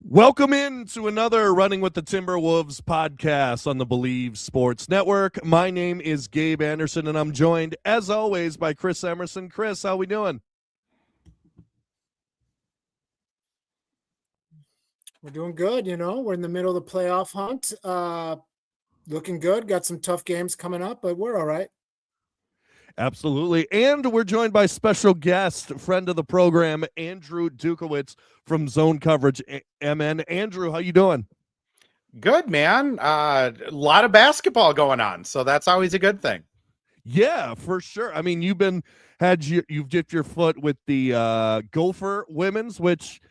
Welcome in to another Running with the Timberwolves podcast on the Believe Sports Network. My name is Gabe Anderson, and I'm joined, as always, by Chris Emerson. Chris, how we doing? We're doing good. We're in the middle of the playoff hunt. Looking good. Got some tough games coming up, but we're all right. Absolutely. And we're joined by special guest, friend of the program, Andrew Dukowitz from Zone Coverage MN. Andrew, how you doing? Good, man. A lot of basketball going on, so that's always a good thing. Yeah, for sure. I mean, you've dipped your foot with the Gopher women's, which,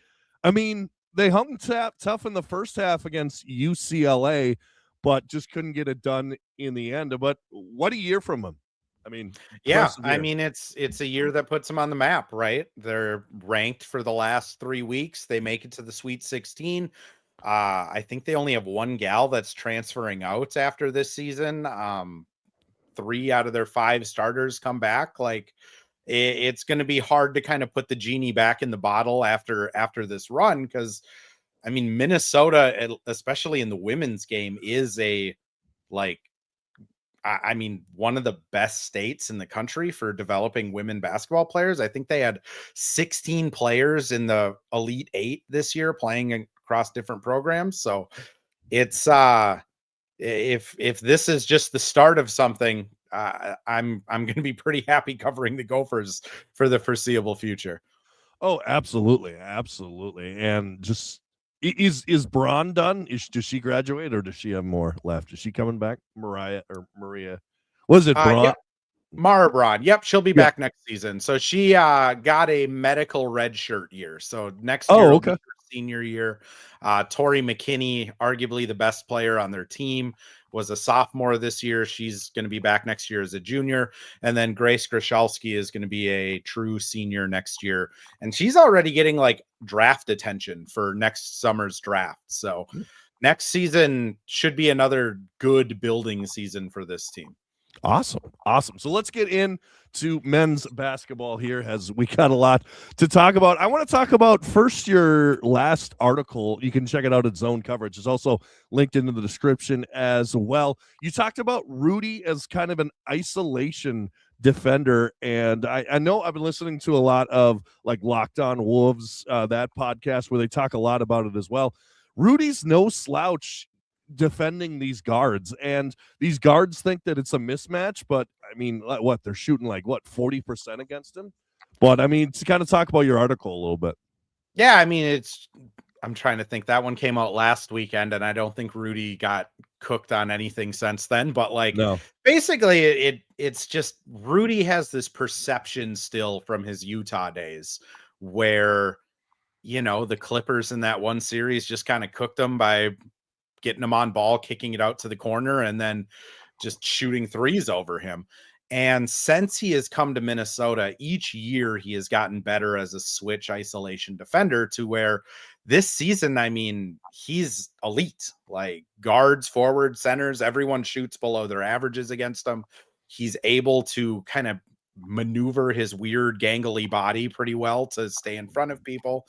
I mean, they hung tough in the first half against UCLA, but just couldn't get it done in the end. But what a year from them. I mean, yeah, I mean, it's a year that puts them on the map, right? They're ranked for the last 3 weeks. They make it to the Sweet 16. I think they only have one gal that's transferring out after this season. 3 out of their 5 starters come back. Like, it's going to be hard to kind of put the genie back in the bottle after this run, because I mean, Minnesota, especially in the women's game, is one of the best states in the country for developing women basketball players. I think they had 16 players in the Elite 8 this year playing across different programs. So it's if this is just the start of something, I'm going to be pretty happy covering the Gophers for the foreseeable future. Oh, absolutely, and just is Braun done? Does she graduate, or does she have more left? Is she coming back, Maria? Was it Braun? Yep. Mara Braun. Yep, she'll be back next season. So she got a medical redshirt year. So next year, okay, senior year. Tori McKinney, arguably the best player on their team, was a sophomore this year. She's going to be back next year as a junior. And then Grace Grashalski is going to be a true senior next year. And she's already getting like draft attention for next summer's draft. So next season should be another good building season for this team. Awesome. So let's get into men's basketball here, as we got a lot to talk about. I want to talk about first your last article. You can check it out at Zone Coverage. It's also linked into the description as well. You talked about Rudy as kind of an isolation defender, and I know I've been listening to a lot of like Locked On Wolves, that podcast, where they talk a lot about it as well. Rudy's no slouch defending these guards, and these guards think that it's a mismatch, but I mean, what, they're shooting like 40% against him. But I mean, to kind of talk about your article a little bit. Yeah, I mean, I'm trying to think. That one came out last weekend, and I don't think Rudy got cooked on anything since then. But like, no. Basically, it's just Rudy has this perception still from his Utah days where, the Clippers in that one series just kind of cooked them by getting him on ball, kicking it out to the corner, and then just shooting threes over him. And since he has come to Minnesota, each year he has gotten better as a switch isolation defender, to where this season, I mean, he's elite. Like, guards, forwards, centers, everyone shoots below their averages against him. He's able to kind of maneuver his weird gangly body pretty well to stay in front of people.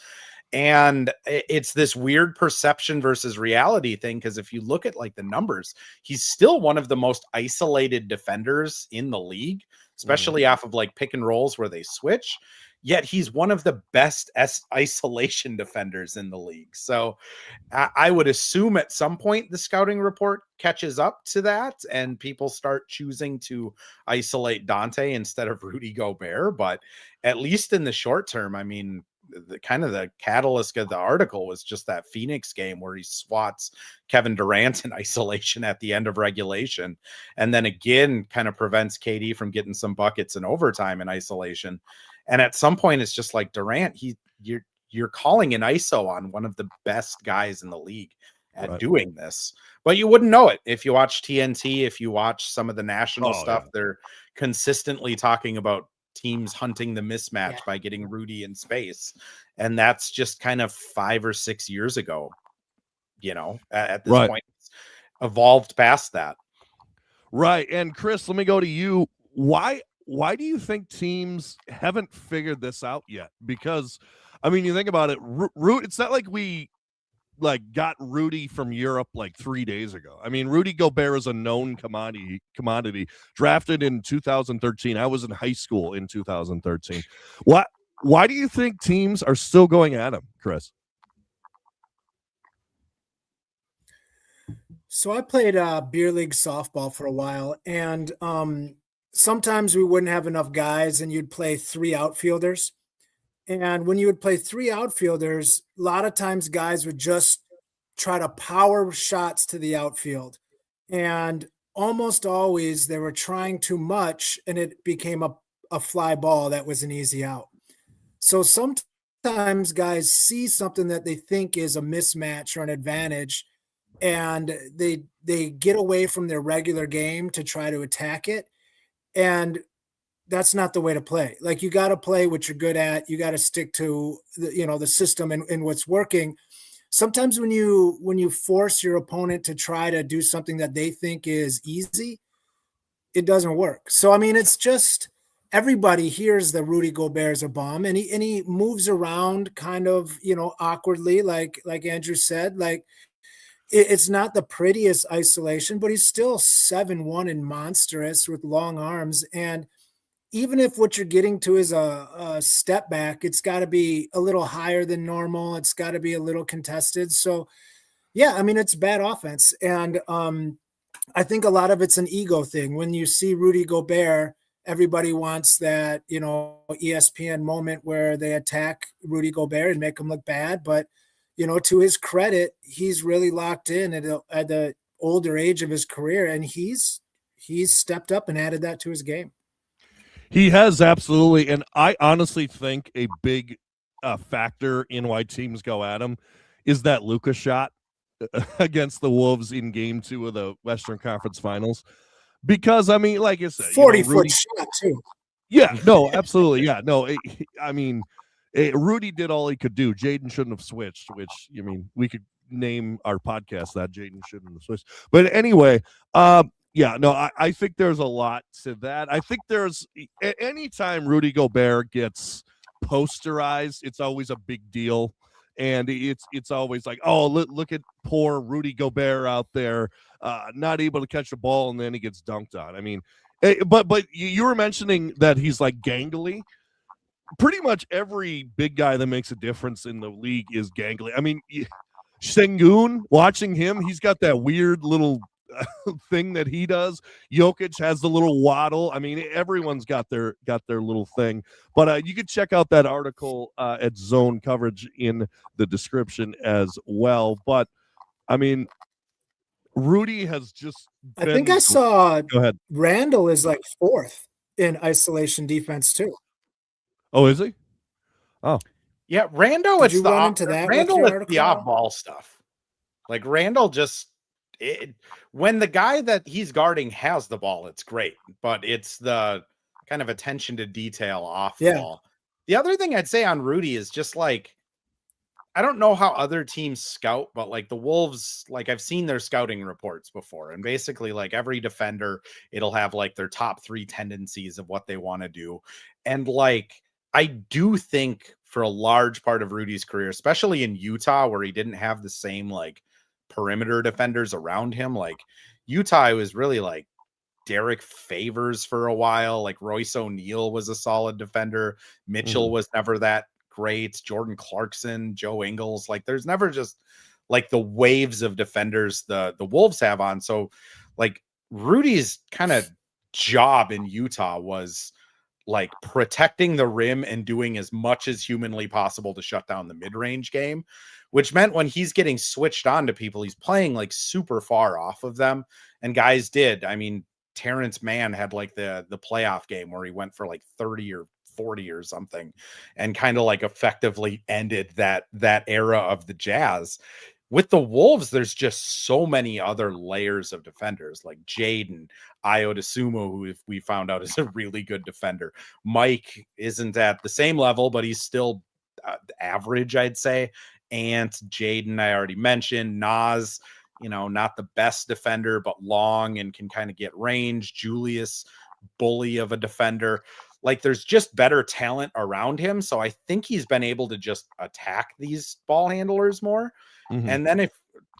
And it's this weird perception versus reality thing, because if you look at like the numbers, he's still one of the most isolated defenders in the league, especially off of like pick and rolls where they switch. Yet he's one of the best isolation defenders in the league. So I would assume at some point the scouting report catches up to that and people start choosing to isolate Dante instead of Rudy Gobert. But at least in the short term, I mean, the catalyst of the article was just that Phoenix game where he swats Kevin Durant in isolation at the end of regulation, and then again kind of prevents KD from getting some buckets in overtime in isolation. And at some point it's just like, Durant, you're calling an ISO on one of the best guys in the league at doing this, but you wouldn't know it if you watch TNT. If you watch some of the national stuff, they're consistently talking about teams hunting the mismatch by getting Rudy in space. And that's just kind of 5 or 6 years ago, at this point, it's evolved past that. Right. And Chris, let me go to you. Why do you think teams haven't figured this out yet? Because I mean, you think about it, it's not like we like got Rudy from Europe like 3 days ago. I mean, Rudy Gobert is a known commodity, drafted in 2013. I was in high school in 2013. Why do you think teams are still going at him, Chris? So I played beer league softball for a while, and sometimes we wouldn't have enough guys, and you'd play 3 outfielders. And when you would play 3 outfielders, a lot of times guys would just try to power shots to the outfield. And almost always they were trying too much, and it became a fly ball that was an easy out. So sometimes guys see something that they think is a mismatch or an advantage, and they get away from their regular game to try to attack it. And that's not the way to play. Like, you got to play what you're good at. You got to stick to the system and what's working. Sometimes when you force your opponent to try to do something that they think is easy, it doesn't work. So, I mean, it's just everybody hears that Rudy Gobert's a bomb, and he moves around kind of, awkwardly, like Andrew said. Like, it's not the prettiest isolation, but he's still 7'1" and monstrous with long arms. And even if what you're getting to is a step back, it's got to be a little higher than normal. It's got to be a little contested. So, yeah, I mean, it's bad offense. And I think a lot of it's an ego thing. When you see Rudy Gobert, everybody wants that, ESPN moment where they attack Rudy Gobert and make him look bad. But, to his credit, he's really locked in at the older age of his career, and he's stepped up and added that to his game. He has, absolutely. And I honestly think a big factor in why teams go at him is that Luka shot against the Wolves in game 2 of the Western Conference Finals. Because, I mean, like I said, 40-foot shot, too. Yeah, no, absolutely. Yeah, no, Rudy did all he could do. Jaden shouldn't have switched, which, I mean, we could name our podcast that. Jaden shouldn't have switched. But anyway, yeah, no, I think there's a lot to that. I think there's anytime Rudy Gobert gets posterized, it's always a big deal. And it's always like, oh, look at poor Rudy Gobert out there, not able to catch the ball, and then he gets dunked on. I mean, but you were mentioning that he's like gangly. Pretty much every big guy that makes a difference in the league is gangly. I mean, Sengun, watching him, he's got that weird little thing that he does. Jokic has the little waddle. I mean, everyone's got their little thing. But you can check out that article at Zone Coverage in the description as well. But I mean, Rudy has just I think I saw Go ahead. Randall is like 4th in isolation defense too. Oh, is he? Oh, yeah. Randall, Did it's you the run into that with Randall your is the article? off-ball stuff. Like, Randall just when the guy that he's guarding has the ball, it's great, but it's the kind of attention to detail off the ball. The other thing I'd say on Rudy is just like, I don't know how other teams scout, but like the Wolves, like I've seen their scouting reports before, and basically like every defender, it'll have like their top 3 tendencies of what they want to do. And like, I do think for a large part of Rudy's career, especially in Utah, where he didn't have the same like perimeter defenders around him, like Utah was really like Derek Favors for a while. Like Royce O'Neal was a solid defender. Mitchell was never that great. Jordan Clarkson, Joe Ingles. Like, there's never just like the waves of defenders the Wolves have on. So like Rudy's kind of job in Utah was like protecting the rim and doing as much as humanly possible to shut down the mid-range game, which meant when he's getting switched on to people, he's playing like super far off of them. And guys did. I mean, Terrence Mann had like the playoff game where he went for like 30 or 40 or something and kind of like effectively ended that era of the Jazz. With the Wolves, there's just so many other layers of defenders, like Jaden, Ayo Dosumnu, who we found out is a really good defender. Mike isn't at the same level, but he's still average, I'd say. And Jaden, I already mentioned. Nas, not the best defender, but long and can kind of get range. Julius, bully of a defender. like there's just better talent around him. So I think he's been able to just attack these ball handlers more. Mhm. And then if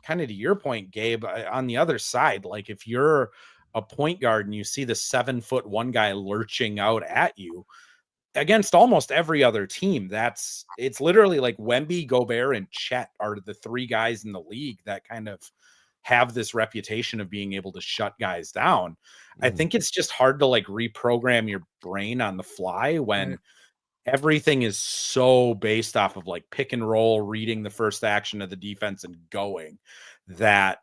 kind of to your point, Gabe, on the other side, like if you're a point guard and you see the 7'1" guy lurching out at you against almost every other team, it's literally like Wemby, Gobert, and Chet are the three guys in the league that kind of have this reputation of being able to shut guys down. I think it's just hard to like reprogram your brain on the fly when everything is so based off of like pick and roll, reading the first action of the defense and going, that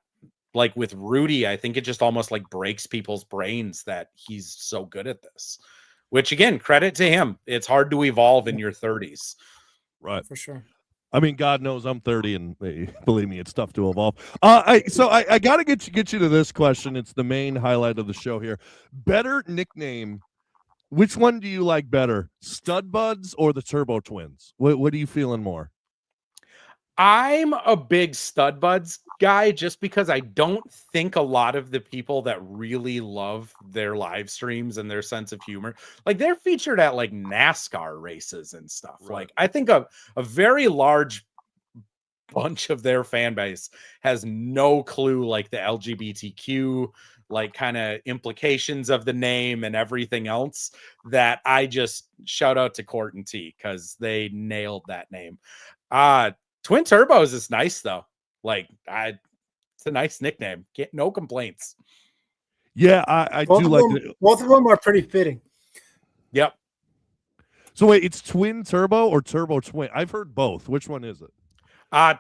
like with Rudy, I think it just almost like breaks people's brains that he's so good at this, which again, credit to him. It's hard to evolve in your 30s. Right. For sure. I mean, God knows I'm 30, and believe me, it's tough to evolve. I got to get you to this question. It's the main highlight of the show here. Better nickname. Which one do you like better, Stud Buds or the Turbo Twins? What are you feeling more? I'm a big Stud Buds guy just because I don't think a lot of the people that really love their live streams and their sense of humor, like they're featured at like NASCAR races and stuff. Right. Like I think a very large bunch of their fan base has no clue like the LGBTQ like kind of implications of the name and everything else, that I just shout out to Court and T because they nailed that name. Twin Turbos is nice though. Like it's a nice nickname. No complaints. Yeah, I do like it. Both of them are pretty fitting. Yep. So wait, it's Twin Turbo or Turbo Twin? I've heard both. Which one is it?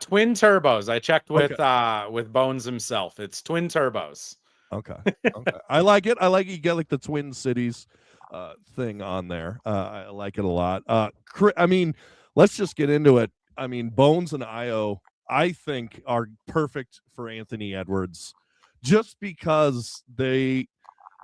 Twin Turbos. I checked with Bones himself. It's Twin Turbos. Okay. I like it. You get like the Twin Cities thing on there. I like it a lot. I mean, let's just get into it. I mean, Bones and Ayo, I think, are perfect for Anthony Edwards, just because they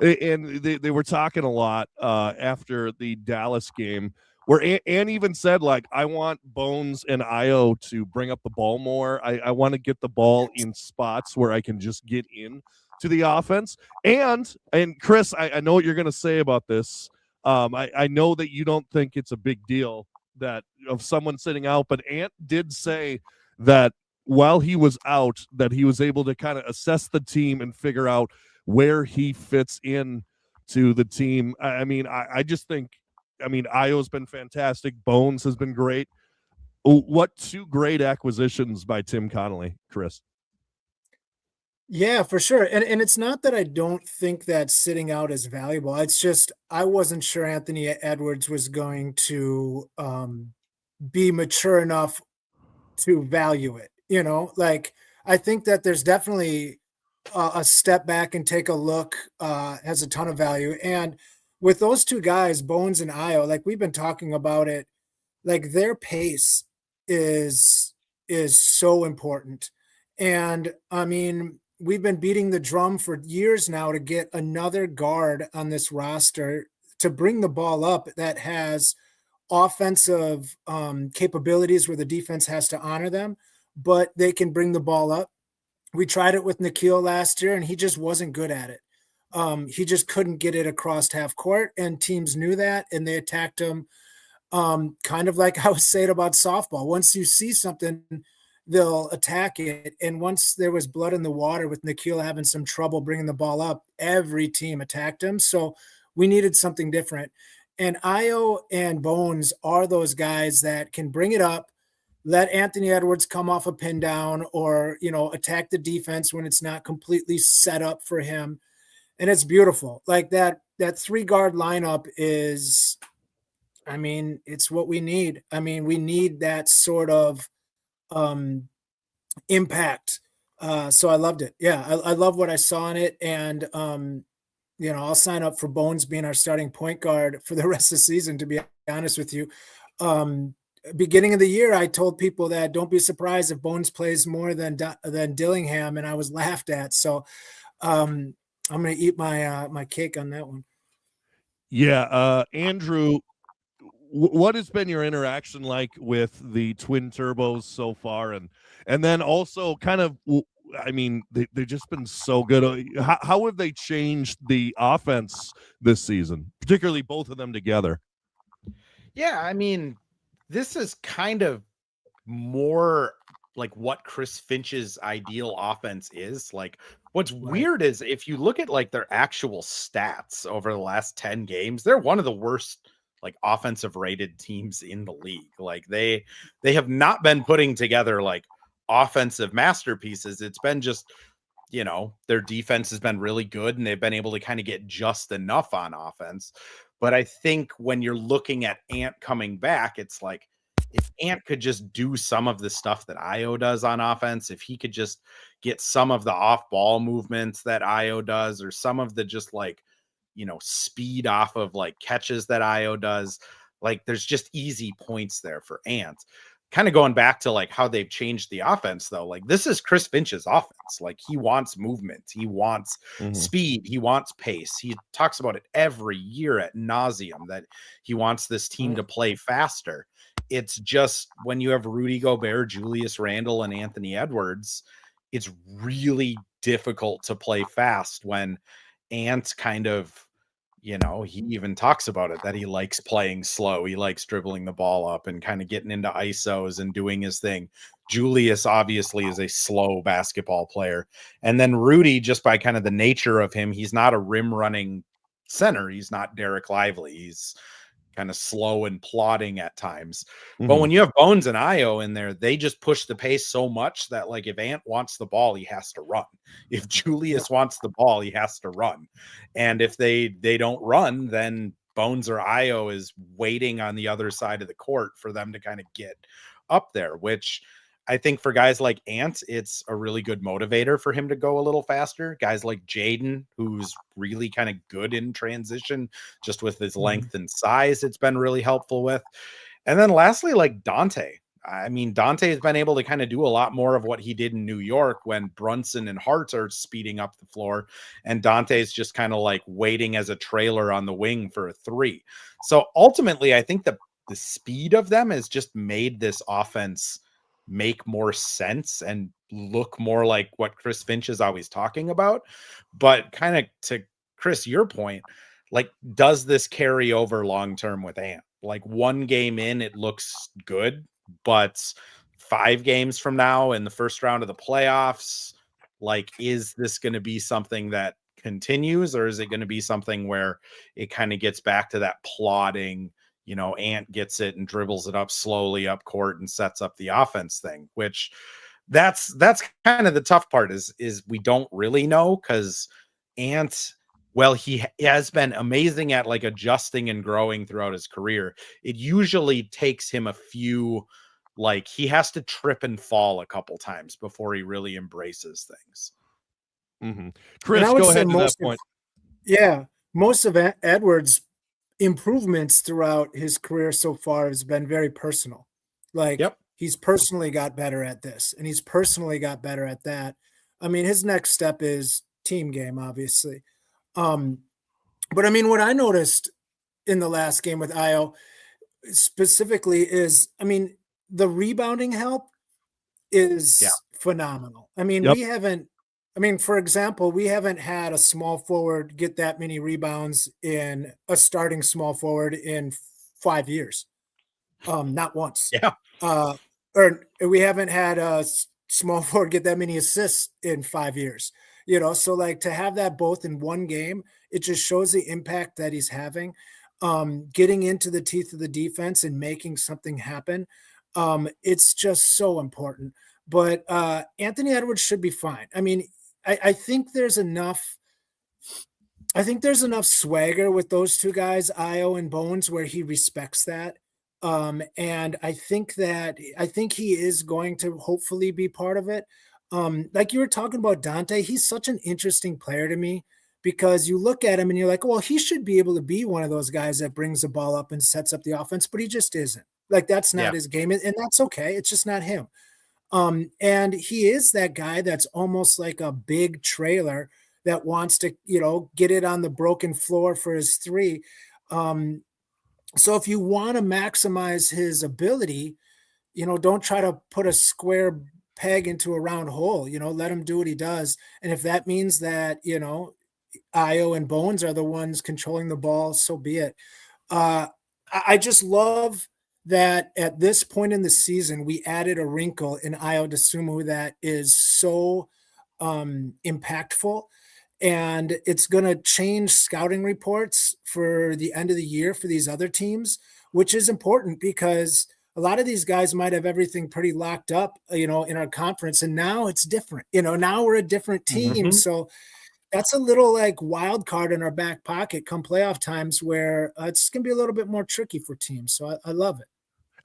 were talking a lot after the Dallas game, where Ann even said, like, I want Bones and Ayo to bring up the ball more. I want to get the ball in spots where I can just get in to the offense. And Chris, I know what you're going to say about this. I know that you don't think it's a big deal that of someone sitting out, but Ant did say that while he was out, that he was able to kind of assess the team and figure out where he fits in to the team. I mean, I just think, I mean, Ayo's been fantastic. Bones has been great. What two great acquisitions by Tim Connolly, Chris? Yeah, for sure. And it's not that I don't think that sitting out is valuable. It's just I wasn't sure Anthony Edwards was going to be mature enough to value it. You know, like I think that there's definitely a step back and take a look has a ton of value. And with those two guys, Bones and Ayo, like we've been talking about it, like their pace is so important. And I mean, we've been beating the drum for years now to get another guard on this roster to bring the ball up that has offensive capabilities where the defense has to honor them, but they can bring the ball up. We tried it with Nikhil last year, and he just wasn't good at it. He just couldn't get it across half court, and teams knew that, and they attacked him kind of like I was saying about softball. Once you see something, they'll attack it. And once there was blood in the water with Nikhil having some trouble bringing the ball up, every team attacked him. So we needed something different. And Ayo and Bones are those guys that can bring it up, let Anthony Edwards come off a pin down or, you know, attack the defense when it's not completely set up for him. And it's beautiful. Like that 3-guard lineup is, I mean, it's what we need. I mean, we need that sort of impact. So I loved it. Yeah, I love what I saw in it. And, you know, I'll sign up for Bones being our starting point guard for the rest of the season, to be honest with you. Beginning of the year, I told people that don't be surprised if Bones plays more than Dillingham, and I was laughed at. So I'm going to eat my cake on that one. Yeah, Andrew, what has been your interaction like with the Twin Turbos so far, and then also kind of I mean, they've just been so good. How have they changed the offense this season, particularly both of them together? Yeah, I mean, this is kind of more like what Chris Finch's ideal offense is. Like, what's weird is if you look at like their actual stats over the last 10 games, they're one of the worst like offensive rated teams in the league. Like they have not been putting together like offensive masterpieces. It's been just, their defense has been really good and they've been able to kind of get just enough on offense. But I think when you're looking at Ant coming back, it's like, if Ant could just do some of the stuff that Ayo does on offense, if he could just get some of the off ball movements that Ayo does, or some of the just like, speed off of like catches that Ayo does, like there's just easy points there for Ant. Kind of going back to like how they've changed the offense though, like this is Chris Finch's offense. Like he wants movement, he wants speed, he wants pace. He talks about it every year at nauseum that he wants this team to play faster. It's just when you have Rudy Gobert, Julius Randle, and Anthony Edwards, it's really difficult to play fast when Ant kind of, he even talks about it, that he likes playing slow. He likes dribbling the ball up and kind of getting into ISOs and doing his thing. Julius obviously is a slow basketball player. And then Rudy, just by kind of the nature of him, he's not a rim running center. He's not Derek Lively. He's kind of slow and plodding at times. But when you have Bones and Ayo in there, they just push the pace so much that like if Ant wants the ball, he has to run. If Julius wants the ball, he has to run. And if they don't run, then Bones or Ayo is waiting on the other side of the court for them to kind of get up there, which I think for guys like Ant, it's a really good motivator for him to go a little faster. Guys like Jaden, who's really kind of good in transition, just with his length and size, it's been really helpful with. And then lastly, like Dante. I mean, Dante has been able to kind of do a lot more of what he did in New York when Brunson and Hart are speeding up the floor. And Dante's just kind of like waiting as a trailer on the wing for a three. So ultimately, I think the speed of them has just made this offense make more sense and look more like what Chris Finch is always talking about. But kind of to Chris, your point, like, does this carry over long-term with Ant? Like one game in, it looks good, but 5 games from now in the first round of the playoffs, like, is this going to be something that continues, or is it going to be something where it kind of gets back to that plodding, Ant gets it and dribbles it up slowly up court and sets up the offense thing, which that's kind of the tough part is we don't really know, because Ant, well, he has been amazing at like adjusting and growing throughout his career. It usually takes him a few, like he has to trip and fall a couple times before he really embraces things. Chris, go ahead to that point. Most of Edwards' improvements throughout his career so far has been very personal. Like he's personally got better at this and he's personally got better at that. I mean, his next step is team game, obviously. But I mean, what I noticed in the last game with Ayo specifically is, I mean, the rebounding help is phenomenal. I mean, for example, we haven't had a small forward get that many rebounds in a starting small forward in 5 years. Not once. Or we haven't had a small forward get that many assists in 5 years. So like to have that both in one game, it just shows the impact that he's having, getting into the teeth of the defense and making something happen. It's just so important. But Anthony Edwards should be fine. I mean, I think there's enough. I think there's enough swagger with those two guys, Ayo and Bones, where he respects that. And I think he is going to hopefully be part of it. Like you were talking about Dante, he's such an interesting player to me, because you look at him and you're like, well, he should be able to be one of those guys that brings the ball up and sets up the offense, but he just isn't. Like that's not his game, and that's okay. It's just not him. And he is that guy that's almost like a big trailer that wants to, get it on the broken floor for his three. So if you want to maximize his ability, don't try to put a square peg into a round hole. Let him do what he does. And if that means that, Ayo and Bones are the ones controlling the ball, so be it. I just love that at this point in the season, we added a wrinkle in Ayo Dosumnu that is so impactful. And it's going to change scouting reports for the end of the year for these other teams, which is important because a lot of these guys might have everything pretty locked up, in our conference. And now it's different. Now we're a different team. Mm-hmm. So that's a little like wild card in our back pocket come playoff times where it's going to be a little bit more tricky for teams. So I love it.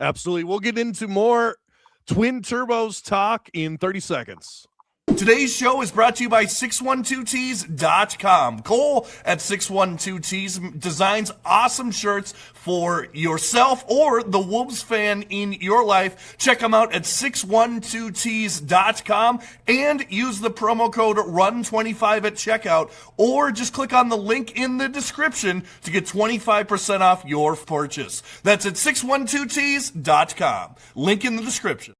Absolutely. We'll get into more Twin Turbos talk in 30 seconds. Today's show is brought to you by 612tees.com. Cole at 612tees designs awesome shirts for yourself or the Wolves fan in your life. Check them out at 612tees.com and use the promo code RUN25 at checkout, or just click on the link in the description to get 25% off your purchase. That's at 612tees.com. Link in the description.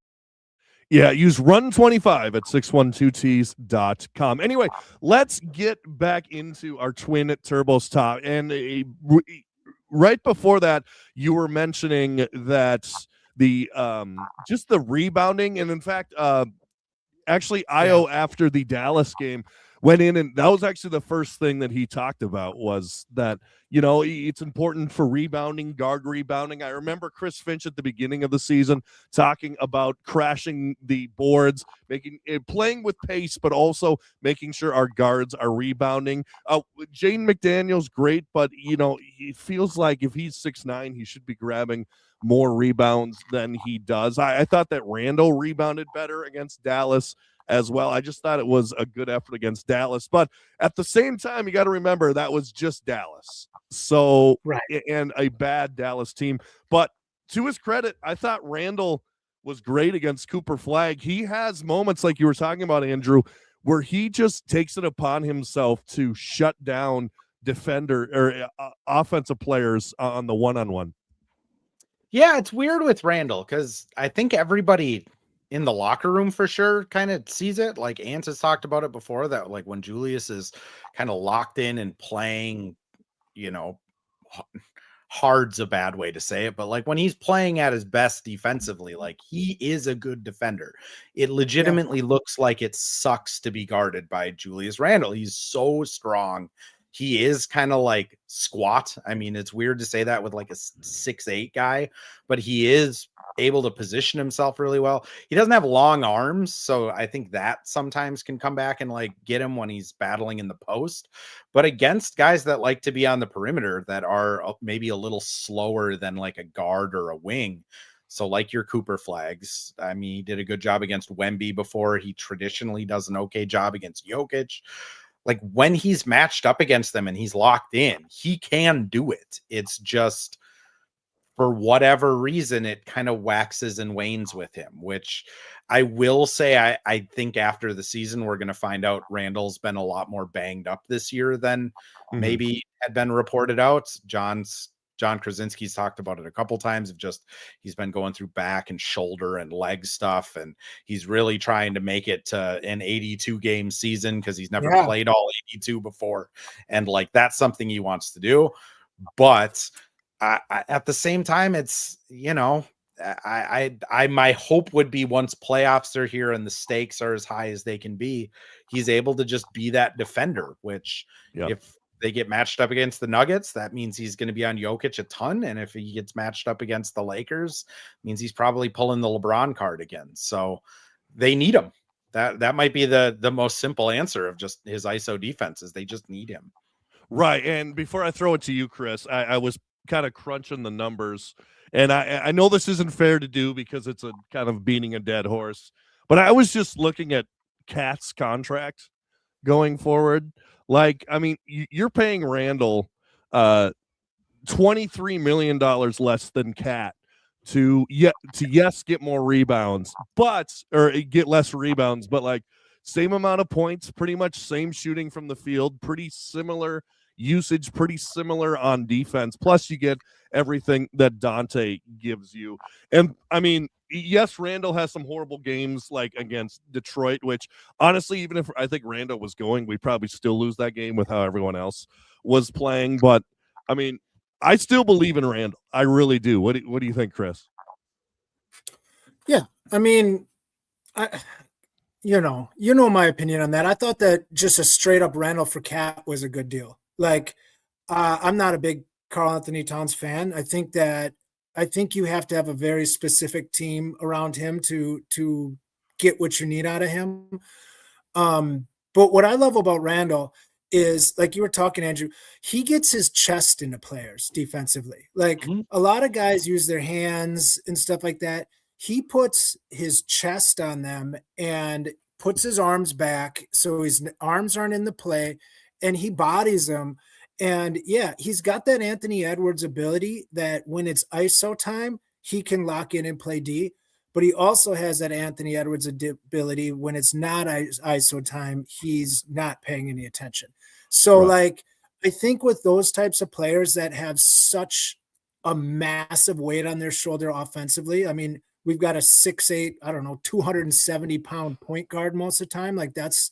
Yeah, use Run25 at 612tees.com. Anyway, let's get back into our Twin Turbos top. And right before that, you were mentioning that the just the rebounding, and in fact, actually, Ayo after the Dallas game went in, and that was actually the first thing that he talked about was that, it's important for rebounding, guard rebounding. I remember Chris Finch at the beginning of the season talking about crashing the boards, playing with pace, but also making sure our guards are rebounding. Jaden McDaniel's great, but, it feels like if he's 6'9", he should be grabbing more rebounds than he does. I thought that Randall rebounded better against Dallas as well. I just thought it was a good effort against Dallas, but at the same time, you got to remember that was just Dallas. So, right. And a bad Dallas team, but to his credit, I thought Randall was great against Cooper Flagg. He has moments like you were talking about, Andrew, where he just takes it upon himself to shut down defender or offensive players on the one-on-one. Yeah, it's weird with Randall because I think everybody in the locker room for sure kind of sees it. Like Ant has talked about it before, that like when Julius is kind of locked in and playing, hard's a bad way to say it, but like when he's playing at his best defensively, like he is a good defender. It legitimately looks like it sucks to be guarded by Julius Randle. He's so strong. He is kind of like squat. I mean, it's weird to say that with like a 6'8" guy, but he is able to position himself really well. He doesn't have long arms, so I think that sometimes can come back and like get him when he's battling in the post. But against guys that like to be on the perimeter that are maybe a little slower than like a guard or a wing, so like your Cooper Flaggs, I mean, he did a good job against Wemby before. He traditionally does an okay job against Jokic. Like when he's matched up against them and he's locked in, he can do it. It's just for whatever reason, it kind of waxes and wanes with him, which I will say, I think after the season, we're going to find out Randall's been a lot more banged up this year than maybe had been reported out. John Krasinski's talked about it a couple times of just, he's been going through back and shoulder and leg stuff. And he's really trying to make it to an 82 game season because he's never played all 82 before. And like, that's something he wants to do. But at the same time, it's, my hope would be once playoffs are here and the stakes are as high as they can be, he's able to just be that defender, which if they get matched up against the Nuggets, that means he's going to be on Jokic a ton. And if he gets matched up against the Lakers, it means he's probably pulling the LeBron card again. So they need him. That might be the most simple answer of just his ISO defenses. They just need him. Right. And before I throw it to you, Chris, I was kind of crunching the numbers, and I know this isn't fair to do because it's a kind of beating a dead horse, but I was just looking at Cat's contract going forward. Like, I mean, you're paying Randall $23 million less than Cat to get more rebounds, or get less rebounds, but like same amount of points, pretty much same shooting from the field, pretty similar usage, pretty similar on defense. Plus you get everything that Dante gives you. And I mean, yes, Randall has some horrible games like against Detroit, which honestly, even if I think Randall was going, we'd probably still lose that game with how everyone else was playing. But I mean, I still believe in Randall. I really do. What do you think, Chris? Yeah, I mean, you know my opinion on that. I thought that just a straight up Randall for Cat was a good deal. Like, I'm not a big Karl Anthony Towns fan. I think you have to have a very specific team around him to get what you need out of him. But what I love about Randall is, like you were talking, Andrew, he gets his chest into players defensively. Like a lot of guys use their hands and stuff like that. He puts his chest on them and puts his arms back so his arms aren't in the play, and he bodies them. And yeah, he's got that Anthony Edwards ability that when it's ISO time, he can lock in and play D. But he also has that Anthony Edwards ability when it's not ISO time, he's not paying any attention. So, like, I think with those types of players that have such a massive weight on their shoulder offensively, I mean, we've got a 6'8", I don't know, 270-pound point guard most of the time. Like, that's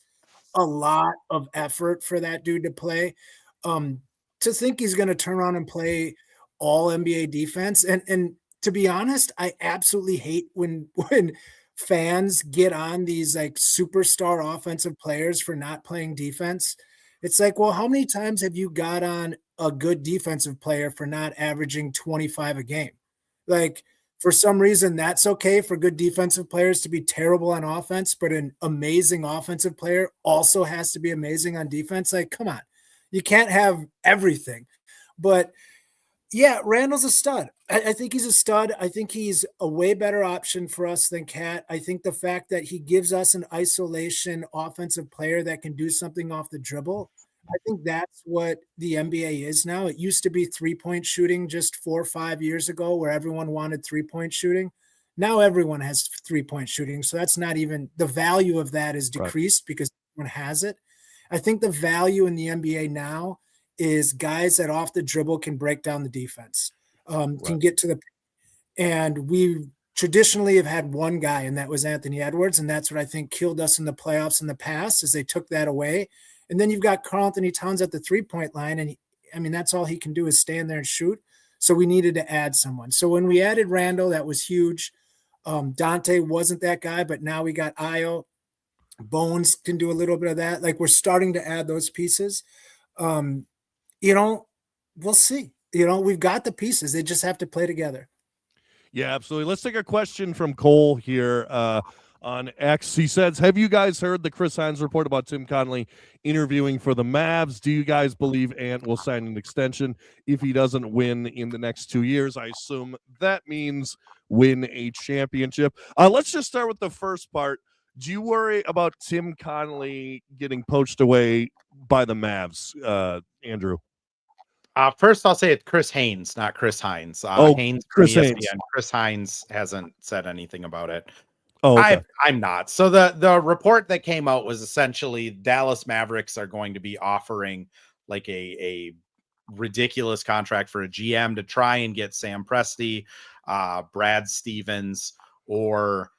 a lot of effort for that dude to play. To think he's going to turn around and play all NBA defense. And to be honest, I absolutely hate when fans get on these like superstar offensive players for not playing defense. It's like, well, how many times have you got on a good defensive player for not averaging 25 a game? Like, for some reason, that's okay for good defensive players to be terrible on offense, but an amazing offensive player also has to be amazing on defense. Like, come on, you can't have everything. But yeah, Randall's a stud. I think he's a stud. I think he's a way better option for us than Cat. I think the fact that he gives us an isolation offensive player that can do something off the dribble, I think that's what the NBA is now. It used to be three-point shooting just 4 or 5 years ago where everyone wanted three-point shooting. Now everyone has three-point shooting. So that's not even the value of that is decreased because everyone has it. I think the value in the NBA now is guys that off the dribble can break down the defense, can get to the – and we traditionally have had one guy, and that was Anthony Edwards, and that's what I think killed us in the playoffs in the past is they took that away. And then you've got Karl Anthony Towns at the three-point line, and I mean, that's all he can do is stand there and shoot. So we needed to add someone. So when we added Randall, that was huge. Dante wasn't that guy, but now we got Ayo. Bones can do a little bit of that. Like, we're starting to add those pieces. We'll see. We've got the pieces. They just have to play together. Yeah, absolutely. Let's take a question from Cole here on X. He says, have you guys heard the Chris Hines report about Tim Connelly interviewing for the Mavs? Do you guys believe Ant will sign an extension if he doesn't win in the next 2 years? I assume that means win a championship. Let's just start with the first part. Do you worry about Tim Connelly getting poached away by the Mavs, Andrew? First, I'll say it's Chris Haynes, not Chris Hines. Haynes, Chris ESPN. Haynes. Chris Hines hasn't said anything about it. Oh, okay. I'm not. So the report that came out was essentially Dallas Mavericks are going to be offering like a ridiculous contract for a GM to try and get Sam Presti, Brad Stevens, or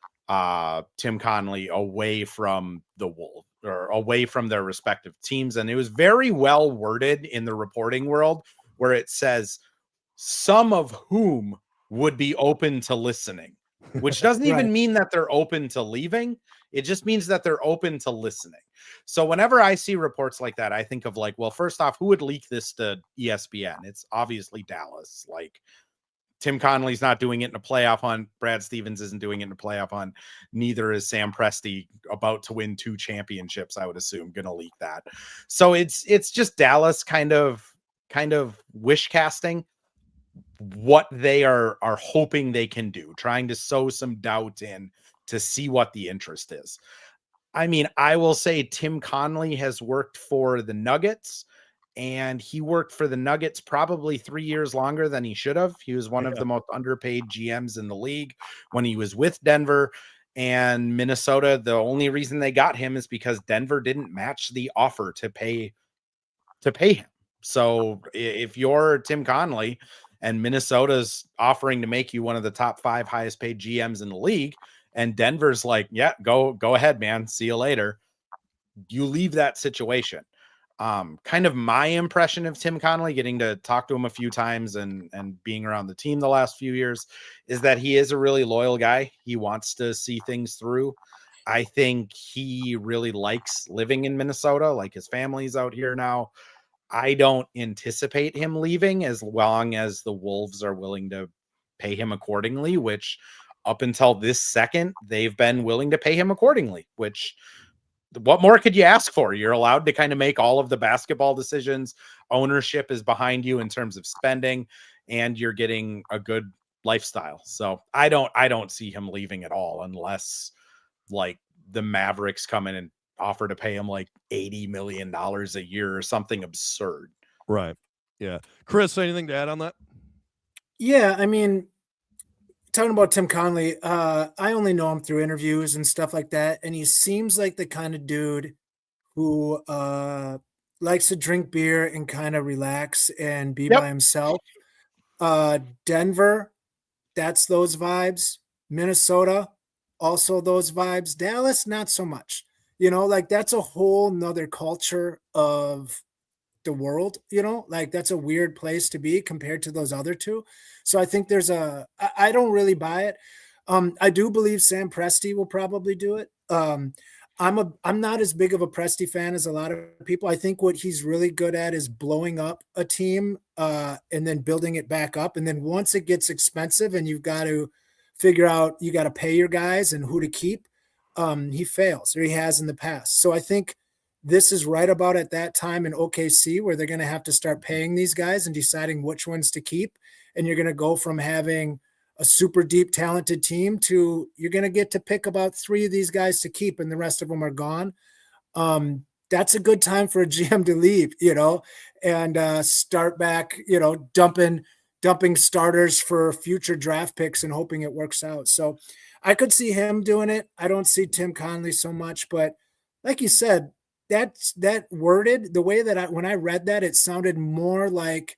Tim Connelly away from the Wolves or away from their respective teams. And it was very well worded in the reporting world where it says some of whom would be open to listening, which doesn't even mean that they're open to leaving. It just means that they're open to listening. So whenever I see reports like that, I think of like, well, first off, who would leak this to ESPN? It's obviously Dallas. Like, Tim Connelly's not doing it in a playoff hunt. Brad Stevens isn't doing it in a playoff hunt. Neither is Sam Presti, about to win 2 championships, I would assume, going to leak that. So it's just Dallas kind of wish casting what they are hoping they can do, trying to sow some doubt in to see what the interest is. I mean, I will say Tim Connelly has worked for the Nuggets, and he worked for the Nuggets probably 3 years longer than he should have. He was one of the most underpaid GMs in the league when he was with Denver and Minnesota. The only reason they got him is because Denver didn't match the offer to pay him. So if you're Tim Connelly and Minnesota's offering to make you one of the top 5 highest paid GMs in the league, and Denver's like, yeah, go ahead, man. See you later. You leave that situation. Kind of my impression of Tim Connolly, getting to talk to him a few times and being around the team the last few years, is that he is a really loyal guy. He wants to see things through. I think he really likes living in Minnesota. Like, his family's out here now. I don't anticipate him leaving as long as the Wolves are willing to pay him accordingly, which up until this second, they've been willing to pay him accordingly, which what more could you ask for? You're allowed to kind of make all of the basketball decisions. Ownership is behind you in terms of spending, and you're getting a good lifestyle. So I don't see him leaving at all, unless like the Mavericks come in and offer to pay him like $80 million a year or something absurd. Right. Yeah. Chris, anything to add on that? Yeah, I mean, talking about Tim Connolly, I only know him through interviews and stuff like that, and he seems like the kind of dude who likes to drink beer and kind of relax and be by himself. Denver, that's those vibes. Minnesota, also those vibes. Dallas, not so much. You know, like that's a whole nother culture of the world, you know, like that's a weird place to be compared to those other two. So I think I don't really buy it. I do believe Sam Presti will probably do it. I'm not as big of a Presti fan as a lot of people. I think what he's really good at is blowing up a team and then building it back up. And then once it gets expensive and you've got to figure out, you got to pay your guys and who to keep, he fails, or he has in the past. So I think this is right about at that time in OKC where they're going to have to start paying these guys and deciding which ones to keep. And you're going to go from having a super deep, talented team to you're going to get to pick about 3 of these guys to keep and the rest of them are gone. That's a good time for a GM to leave, you know, and start back, you know, dumping starters for future draft picks and hoping it works out. So I could see him doing it. I don't see Tim Connolly so much, but like you said, that worded the way that when I read that, it sounded more like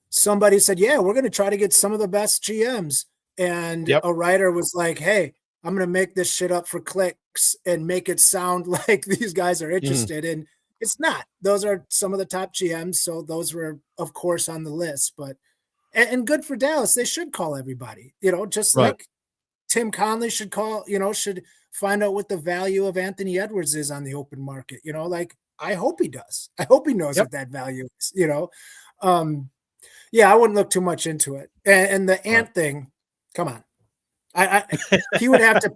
somebody said, yeah, we're going to try to get some of the best GMs. And a writer was like, hey, I'm going to make this shit up for clicks and make it sound like these guys are interested. And it's not. Those are some of the top GMs. So those were, of course, on the list. But and good for Dallas. They should call everybody, you know, just like Tim Connolly should call, you know, should find out what the value of Anthony Edwards is on the open market. You know, like I hope he does. I hope he knows what that value is, you know. Yeah, I wouldn't look too much into it. And the Ant thing, come on. He would have to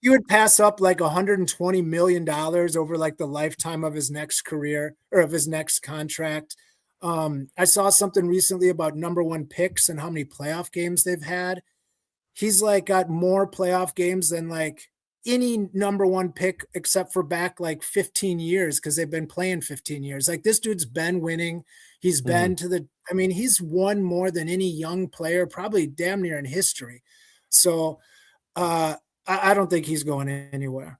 he would pass up like $120 million over like the lifetime of his next career or of his next contract. I saw something recently about number 1 picks and how many playoff games they've had. He's like got more playoff games than like any number 1 pick except for back like 15 years because they've been playing 15 years. Like this dude's been winning. He's been to he's won more than any young player, probably damn near in history. So I don't think he's going anywhere.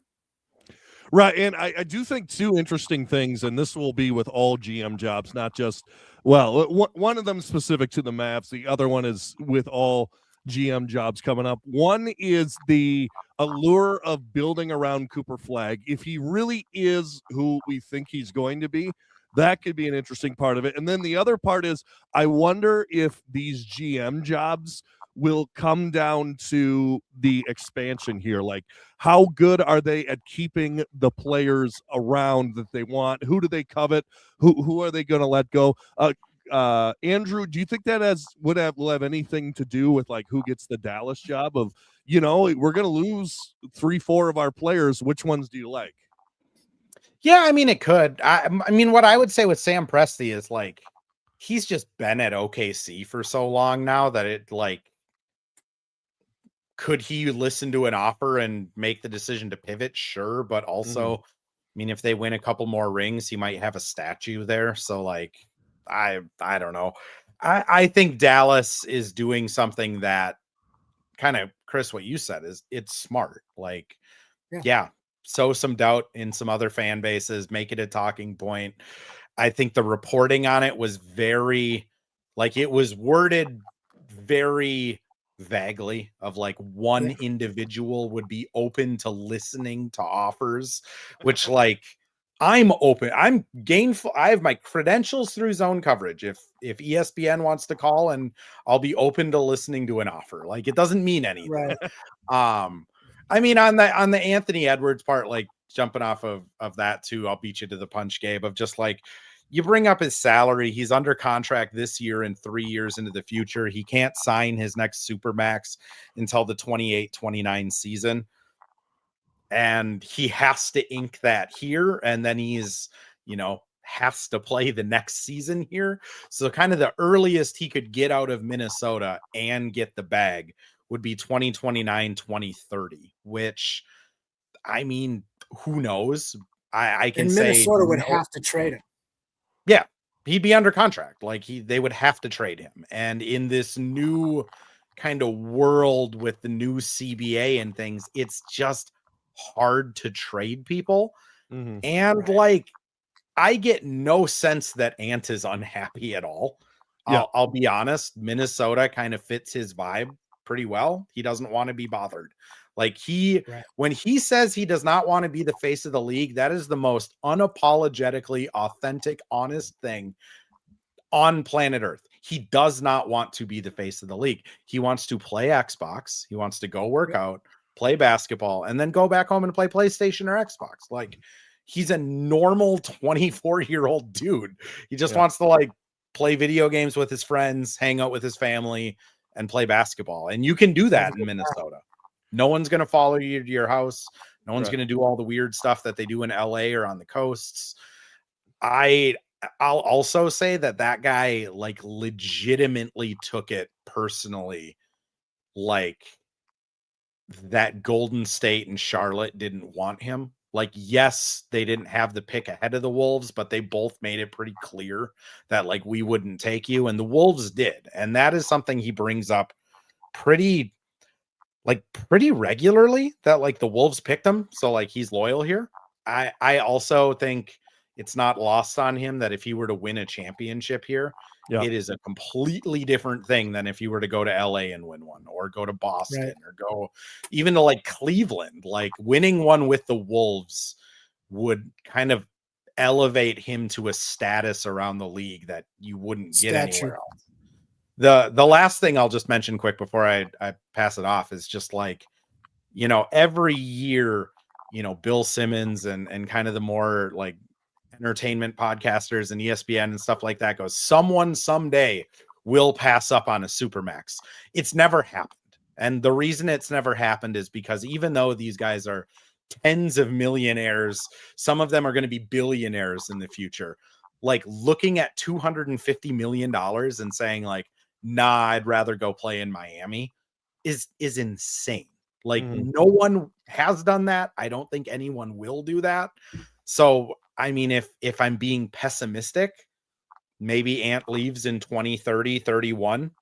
Right. And I do think 2 interesting things, and this will be with all GM jobs, not just, well, one of them specific to the Mavs. The other one is with all GM jobs coming up. One is the allure of building around Cooper Flagg. If he really is who we think he's going to be, that could be an interesting part of it. And then the other part is I wonder if these GM jobs will come down to the expansion here. Like, how good are they at keeping the players around that they want? Who do they covet? Who are they going to let go? Andrew, do you think that will have anything to do with like who gets the Dallas job of, you know, we're going to lose 3-4 of our players. Which ones do you like? Yeah, I mean, it could. I mean, what I would say with Sam Presti is like, he's just been at OKC for so long now that it like, could he listen to an offer and make the decision to pivot? Sure. But also, I mean, if they win a couple more rings, he might have a statue there. So like, I don't know. I think Dallas is doing something that kind of, Chris, what you said is it's smart. Like, sow some doubt in some other fan bases, make it a talking point. I think the reporting on it was very Like it was worded very vaguely of like one individual would be open to listening to offers, which like I'm open. I'm gainful. I have my credentials through zone coverage. If ESPN wants to call, and I'll be open to listening to an offer. Like it doesn't mean anything. Right. I mean on the Anthony Edwards part, like jumping off of that too, I'll beat you to the punch, Gabe, of just like you bring up his salary. He's under contract this year and 3 years into the future. He can't sign his next Supermax until the 28-29 season. And he has to ink that here. And then he's, has to play the next season here. So kind of the earliest he could get out of Minnesota and get the bag would be 2029, 2030, which I mean, who knows? I can say Minnesota would have to trade him. Yeah, he'd be under contract. Like they would have to trade him. And in this new kind of world with the new CBA and things, it's just hard to trade people. Mm-hmm. And like, I get no sense that Ant is unhappy at all. Yeah. I'll be honest. Minnesota kind of fits his vibe pretty well. He doesn't want to be bothered. Like when he says he does not want to be the face of the league, that is the most unapologetically authentic, honest thing on planet Earth. He does not want to be the face of the league. He wants to play Xbox. He wants to go work out, play basketball, and then go back home and play PlayStation or Xbox. Like he's a normal 24-year-old dude. He just wants to like play video games with his friends, hang out with his family, and play basketball. And you can do that in Minnesota. No one's going to follow you to your house. No one's going to do all the weird stuff that they do in LA or on the coasts. I'll also say that guy like legitimately took it personally. Like that Golden State and Charlotte didn't want him. Like, yes, they didn't have the pick ahead of the Wolves, but they both made it pretty clear that like we wouldn't take you. And the Wolves did. And that is something he brings up pretty regularly, that like the Wolves picked him. So like he's loyal here. I also think it's not lost on him that if he were to win a championship here, it is a completely different thing than if you were to go to LA and win one, or go to Boston, or go even to like Cleveland. Like winning one with the Wolves would kind of elevate him to a status around the league that you wouldn't get anywhere else. The last thing I'll just mention quick before I pass it off is just like, every year, Bill Simmons and kind of the more like entertainment podcasters and ESPN and stuff like that goes, someone someday will pass up on a Supermax. It's never happened. And the reason it's never happened is because even though these guys are tens of millionaires, some of them are going to be billionaires in the future. Like looking at $250 million and saying like, nah, I'd rather go play in Miami is insane. Like no one has done that. I don't think anyone will do that. So, I mean, if I'm being pessimistic, maybe Ant leaves in 2030, 31,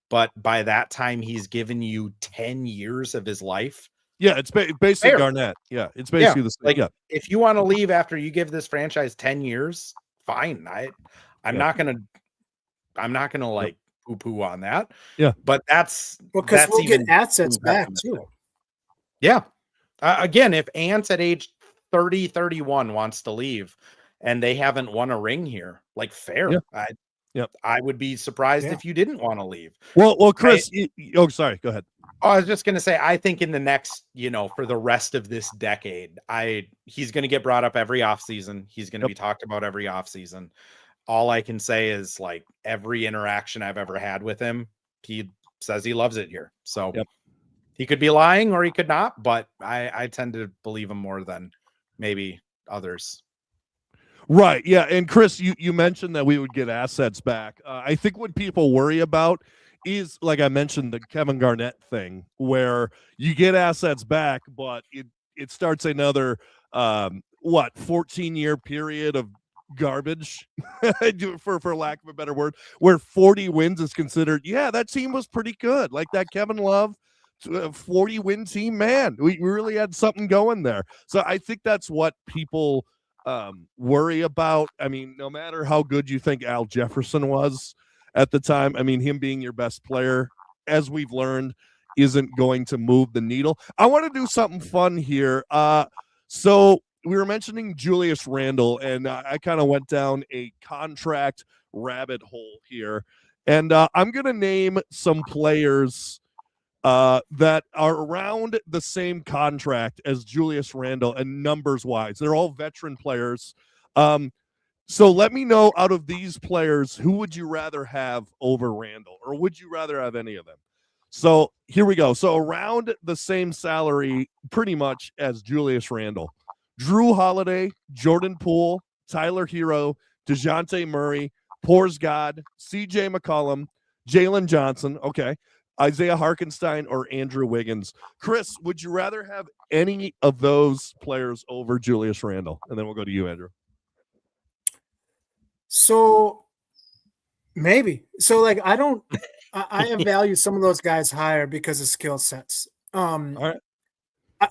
but by that time he's given you 10 years of his life. Yeah, it's basically Garnett. Yeah, it's basically the same. Like if you want to leave after you give this franchise 10 years, fine. I'm not gonna like poo-poo on that. Yeah. But that's because we'll get assets back too. Yeah. Again, if Ant at age 30, 31 wants to leave and they haven't won a ring here, like fair. Yeah. I would be surprised if you didn't want to leave. Well, Chris, sorry, go ahead. I was just going to say, I think in the next, for the rest of this decade, he's going to get brought up every offseason. He's going to be talked about every offseason. All I can say is like every interaction I've ever had with him, he says he loves it here. So he could be lying or he could not, but I tend to believe him more than maybe others. Right. Yeah. And Chris, you mentioned that we would get assets back. I think what people worry about is, like I mentioned, the Kevin Garnett thing, where you get assets back, but it starts another 14-year period of garbage, for lack of a better word, where 40 wins is considered, that team was pretty good. Like that Kevin Love 40-win team, man, we really had something going there. So I think that's what people worry about. I mean, no matter how good you think Al Jefferson was, at the time. I mean, him being your best player, as we've learned, isn't going to move the needle. I want to do something fun here. So we were mentioning Julius Randle, and I kind of went down a contract rabbit hole here. And I'm going to name some players that are around the same contract as Julius Randle and numbers wise. They're all veteran players. So let me know, out of these players, who would you rather have over Randle, or would you rather have any of them? So here we go. So around the same salary pretty much as Julius Randle: Drew Holiday, Jordan Poole, Tyler Hero, DeJounte Murray, Porzingis, CJ McCollum, Jalen Johnson, okay, Isaiah Harkenstein, or Andrew Wiggins. Chris, would you rather have any of those players over Julius Randle? And then we'll go to you, Andrew. So maybe. So like I value some of those guys higher because of skill sets. All right.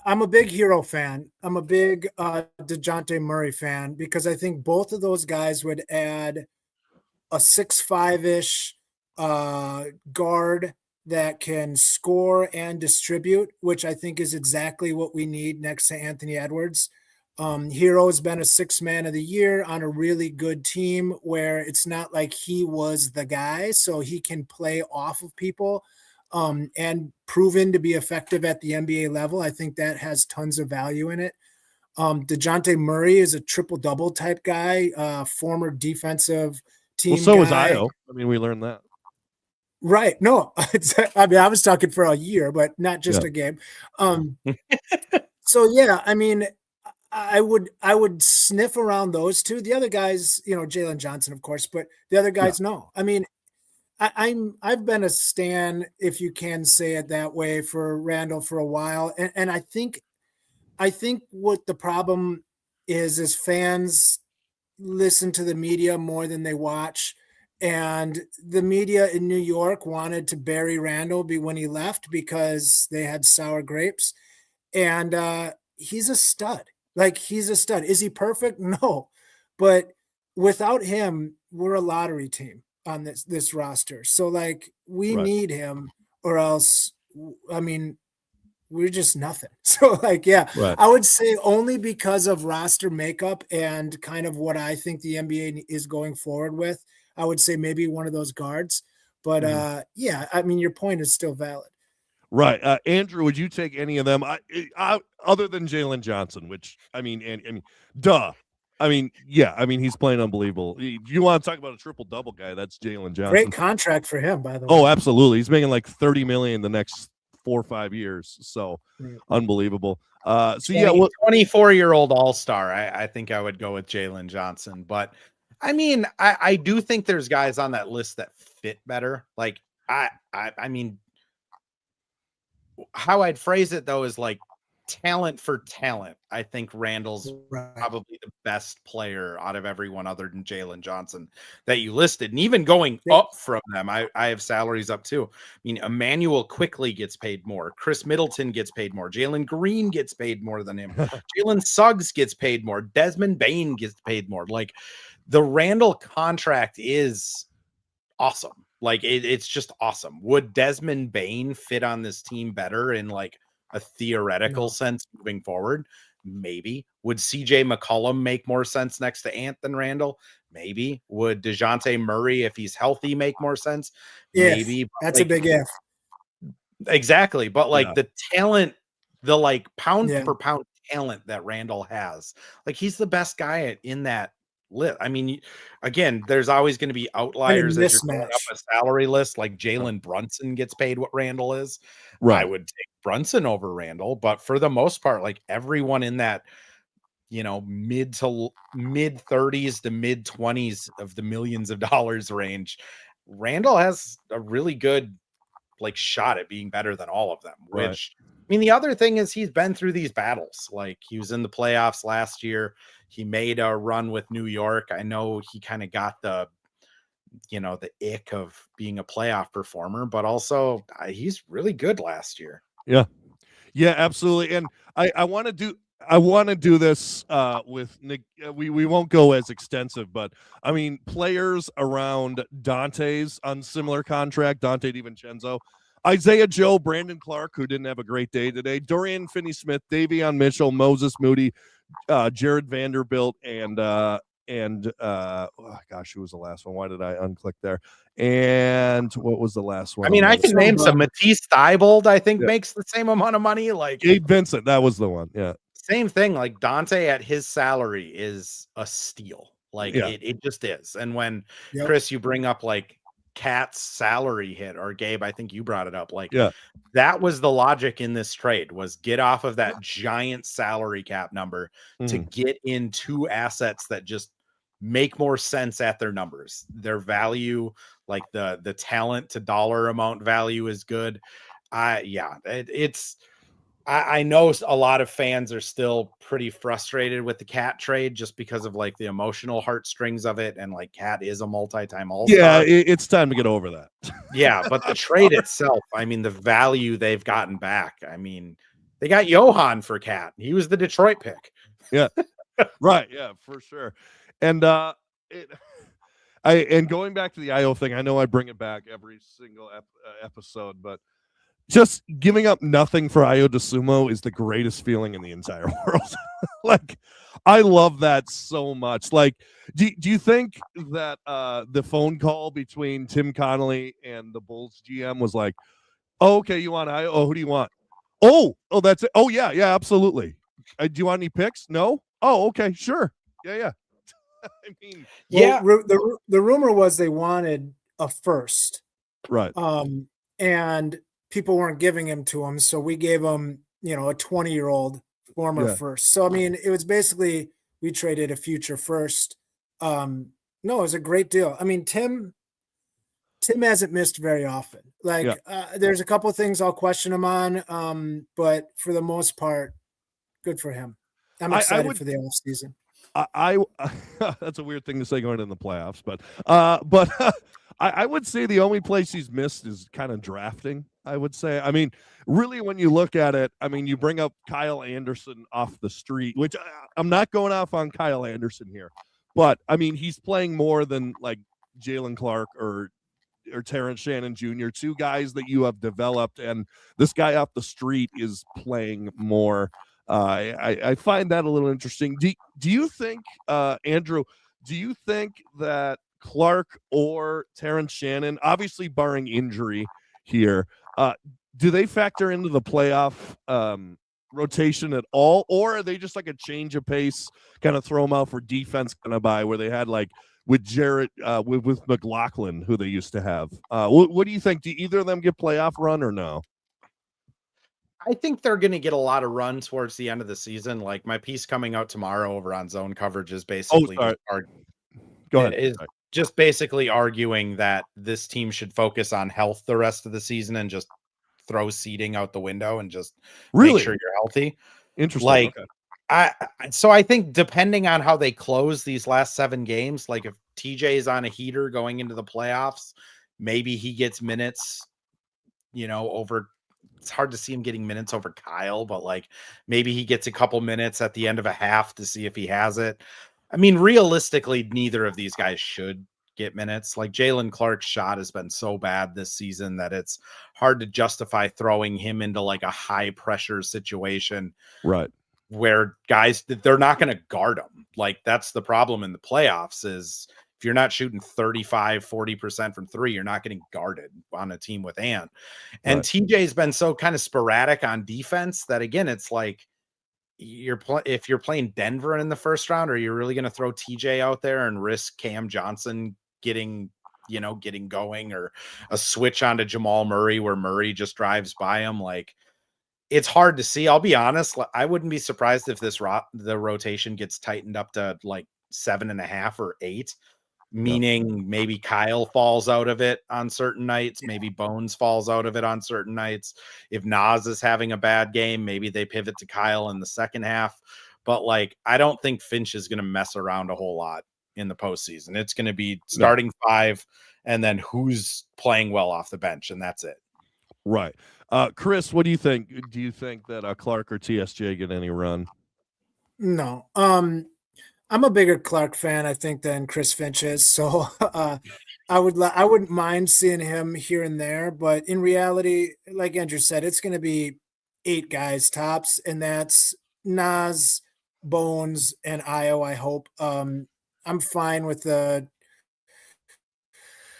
I'm a big Hero fan. I'm a big DeJounte Murray fan because I think both of those guys would add a 6'5" guard that can score and distribute, which I think is exactly what we need next to Anthony Edwards. Hero's been a 6th man of the year on a really good team where it's not like he was the guy, so he can play off of people. And proven to be effective at the NBA level. I think that has tons of value in it. DeJounte Murray is a triple-double type guy, former defensive team Well, so was guy. Ayo. I mean, we learned that. Right. No, I mean, I was talking for a year, but not just a game. So, yeah, I mean, I would sniff around those two. The other guys, Jalen Johnson, of course, but the other guys, no. I mean, I've been a stan, if you can say it that way, for Randle for a while, and I think what the problem is fans listen to the media more than they watch, and the media in New York wanted to bury Randle when he left because they had sour grapes, and he's a stud. Like, he's a stud. Is he perfect? No, but without him, we're a lottery team on this roster. So like we need him, or else, I mean, we're just nothing. So like, yeah, I would say only because of roster makeup and kind of what I think the NBA is going forward with, I would say maybe one of those guards. But yeah, I mean, your point is still valid. Right. Andrew, would you take any of them? I other than Jalen Johnson, which I mean, duh. I mean, yeah. I mean, he's playing unbelievable. You want to talk about a triple-double guy? That's Jalen Johnson. Great contract for him, by the way. Oh, absolutely. He's making like $30 million the next 4 or 5 years. So unbelievable. So yeah, 24-year-old all-star. I think I would go with Jalen Johnson, but I mean, I do think there's guys on that list that fit better. Like I mean, how I'd phrase it though is like, talent for talent, I think Randle's probably the best player out of everyone other than Jalen Johnson that you listed. And even going up from them, I have salaries up too. I mean, Emmanuel Quickly gets paid more. Chris Middleton gets paid more. Jalen Green gets paid more than him. Jalen Suggs gets paid more. Desmond Bane gets paid more. Like, the Randle contract is awesome. Like, it's just awesome. Would Desmond Bane fit on this team better in like a theoretical sense moving forward? Maybe. Would CJ McCollum make more sense next to Ant than Randle? Maybe. Would DeJounte Murray, if he's healthy, make more sense? Maybe. That's like, a big if. Exactly. But like the talent, the like pound for pound talent that Randle has, like, he's the best guy in that list. I mean, again, there's always going to be outliers as you're going up a salary list. Like Jalen Brunson gets paid what Randle is. I would take Brunson over Randle, but for the most part, like everyone in that, mid 30s to mid 20s of the millions of dollars range, Randle has a really good like shot at being better than all of them. Which, I mean, the other thing is he's been through these battles. Like, he was in the playoffs last year. He made a run with New York. I know he kind of got the ick of being a playoff performer, but also he's really good last year. Yeah, absolutely. And I want to do, I want to do this with Nick. We won't go as extensive, but I mean, players around Dante's on similar contract, Dante DiVincenzo, Isaiah Joe, Brandon Clark, who didn't have a great day today, Dorian Finney-Smith, Davion Mitchell, Moses Moody, Jared Vanderbilt, and oh gosh, who was the last one? Why did I unclick there? And what was the last one? I mean, I can name some. Matisse Thybold, I think, makes the same amount of money. Like Gabe Vincent, that was the one. Yeah. Same thing. Like Dante at his salary is a steal. Like it just is. And when Chris, you bring up like Cat's salary hit, or Gabe, I think you brought it up. Like that was the logic in this trade, was get off of that giant salary cap number to get into assets that just make more sense at their numbers. Their value, like the talent to dollar amount value is good. I know a lot of fans are still pretty frustrated with the Cat trade just because of like the emotional heartstrings of it. And like Cat is a multi-time all-star. Yeah, it's time to get over that. Yeah, but the trade itself, I mean, the value they've gotten back. I mean, they got Johan for Cat. He was the Detroit pick. Yeah, right. Yeah, for sure. And and going back to the Ayo thing, I know I bring it back every single episode, but just giving up nothing for Ayo Dosumnu is the greatest feeling in the entire world. Like, I love that so much. Like, do you think that the phone call between Tim Connolly and the Bulls GM was like, oh, okay, you want Ayo? Oh, who do you want? Oh, that's it. Oh, yeah, absolutely. Do you want any picks? No? Oh, okay, sure. Yeah. I mean, the rumor was they wanted a first. Right. And people weren't giving him to him, so we gave him, a 20-year-old former first. So I mean, it was basically we traded a future first. No, it was a great deal. I mean, Tim hasn't missed very often. Like, there's a couple of things I'll question him on, but for the most part, good for him. I'm excited for the off season. I that's a weird thing to say going in the playoffs, but I would say the only place he's missed is kind of drafting. I would say. I mean, really, when you look at it, I mean, you bring up Kyle Anderson off the street, which I'm not going off on Kyle Anderson here, but I mean, he's playing more than like Jalen Clark or Terrence Shannon Jr., two guys that you have developed, and this guy off the street is playing more. I find that a little interesting. Do you think, Andrew, do you think that Clark or Terrence Shannon, obviously barring injury here, do they factor into the playoff rotation at all, or are they just like a change of pace, kind of throw them out for defense kind of buy, where they had like with Jarrett, with McLaughlin, who they used to have? What do you think? Do either of them get playoff run or no? I think they're going to get a lot of run towards the end of the season. Like my piece coming out tomorrow over on Zone Coverage is basically just basically arguing that this team should focus on health the rest of the season and just throw seeding out the window and just make sure you're healthy. Interesting. Like, so I think depending on how they close these last 7 games, like if TJ is on a heater going into the playoffs, maybe he gets minutes, over. It's hard to see him getting minutes over Kyle, but like maybe he gets a couple minutes at the end of a half to see if he has it. I mean, realistically, neither of these guys should get minutes. Like Jalen Clark's shot has been so bad this season that it's hard to justify throwing him into like a high pressure situation. Right. Where guys, they're not going to guard him. Like that's the problem in the playoffs is if you're not shooting 40% from 3, you're not getting guarded on a team with Ant. And TJ's been so kind of sporadic on defense that again, it's like if you're playing Denver in the first round, are you really going to throw TJ out there and risk Cam Johnson getting going, or a switch onto Jamal Murray where Murray just drives by him? Like it's hard to see. I'll be honest. I wouldn't be surprised if the rotation gets tightened up to like 7.5 or 8. Meaning maybe Kyle falls out of it on certain nights. Maybe Bones falls out of it on certain nights. If Nas is having a bad game, maybe they pivot to Kyle in the second half. But like, I don't think Finch is going to mess around a whole lot in the postseason. It's going to be starting 5 and then who's playing well off the bench. And that's it. Right. Chris, what do you think? Do you think that Clark or TSJ get any run? No. I'm a bigger Clark fan, I think, than Chris Finch is. So I wouldn't mind seeing him here and there, but in reality, like Andrew said, it's going to be 8 guys tops, and that's Nas, Bones, and Io. I hope. I'm fine with the.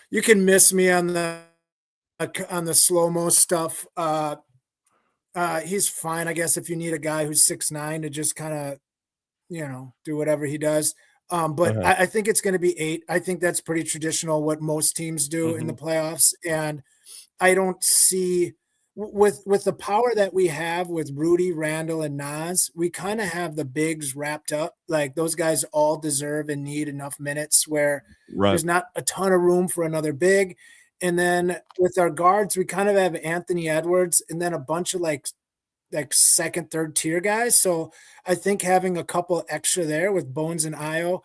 You can miss me on the slow mo stuff. He's fine, I guess, if you need a guy who's 6'9" to just kind of do whatever he does. But I think it's going to be 8. I think that's pretty traditional what most teams do in the playoffs. And I don't see with the power that we have with Rudy, Randall, and Nas, we kind of have the bigs wrapped up. Like those guys all deserve and need enough minutes where there's not a ton of room for another big. And then with our guards, we kind of have Anthony Edwards and then a bunch of like second, third tier guys. So I think having a couple extra there with Bones and Io,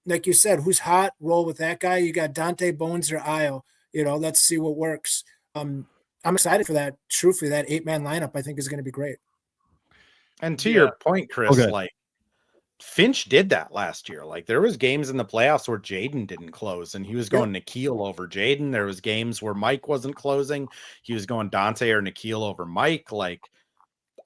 like you said, who's hot, roll with that guy. You got Dante, Bones, or Io. Let's see what works. I'm excited for that. Truthfully, that 8-man lineup I think is going to be great. And to your point, Chris, like Finch did that last year. Like there was games in the playoffs where Jaden didn't close and he was going Nikhil over Jaden. There was games where Mike wasn't closing. He was going Dante or Nikhil over Mike. Like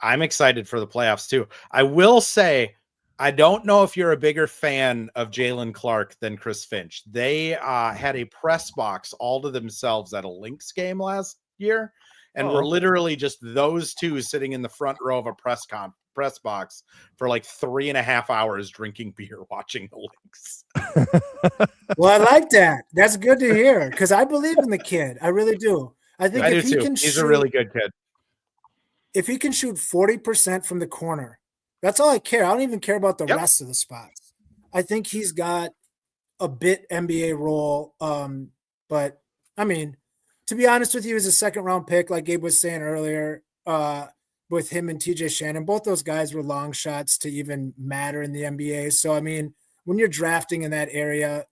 I'm excited for the playoffs too. I will say, I don't know if you're a bigger fan of Jalen Clark than Chris Finch. They had a press box all to themselves at a Lynx game last year. And we're literally just those two sitting in the front row of a press box for like 3.5 hours drinking beer, watching the Lynx. Well, I like that. That's good to hear because I believe in the kid. I really do. I think if he can he's a really good kid. If he can shoot 40% from the corner, that's all I care. I don't even care about the rest of the spots. I think he's got a bit NBA role. But I mean, to be honest with you, he was a 2nd-round pick, like Gabe was saying earlier, with him and TJ Shannon. Both those guys were long shots to even matter in the NBA. So, I mean, when you're drafting in that area,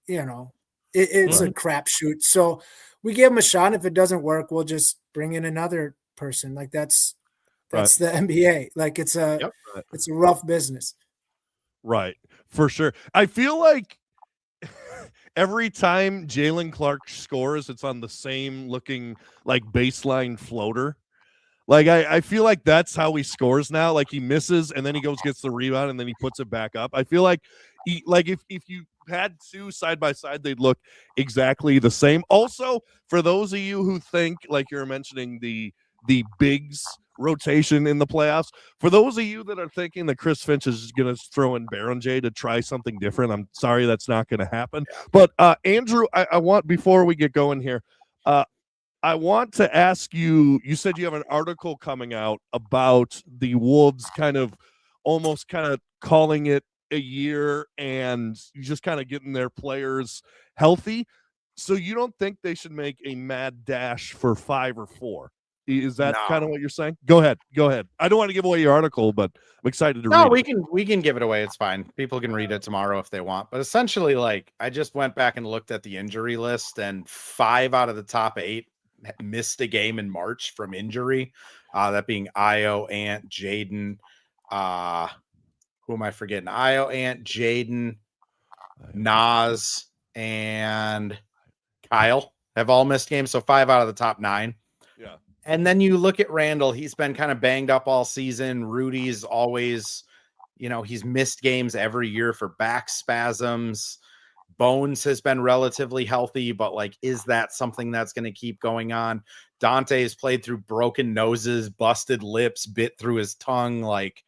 it's a crapshoot. So we gave him a shot. If it doesn't work, we'll just bring in another person. Like that's the NBA. Like it's a rough business. Right. For sure. I feel like every time Jalen Clark scores, it's on the same looking like baseline floater. Like I feel like that's how he scores now. Like he misses and then he gets the rebound and then he puts it back up. I feel like if you had two side by side, they'd look exactly the same. Also, for those of you who think, like you're mentioning the bigs rotation in the playoffs, for those of you that are thinking that Chris Finch is going to throw in Baron J to try something different, I'm sorry that's not going to happen. But Andrew, I want, before we get going here, I want to ask you, you said you have an article coming out about the Wolves almost calling it a year and just kind of getting their players healthy. So you don't think they should make a mad dash for 5 or 4? Is that kind of what you're saying? Go ahead. I don't want to give away your article, but I'm excited to read it. We can give it away. It's fine. People can read it tomorrow if they want. But essentially, like, I just went back and looked at the injury list, and 5 out of the top 8 missed a game in March from injury. That being Ayo, Ant, Jaden. Who am I forgetting? Ayo, Ant, Jaden, Nas, and Kyle have all missed games. So 5 out of the top 9. Yeah. And then you look at Randall, he's been kind of banged up all season. Rudy's always, he's missed games every year for back spasms. Bones has been relatively healthy, but like, is that something that's going to keep going on? Dante has played through broken noses, busted lips, bit through his tongue. Like,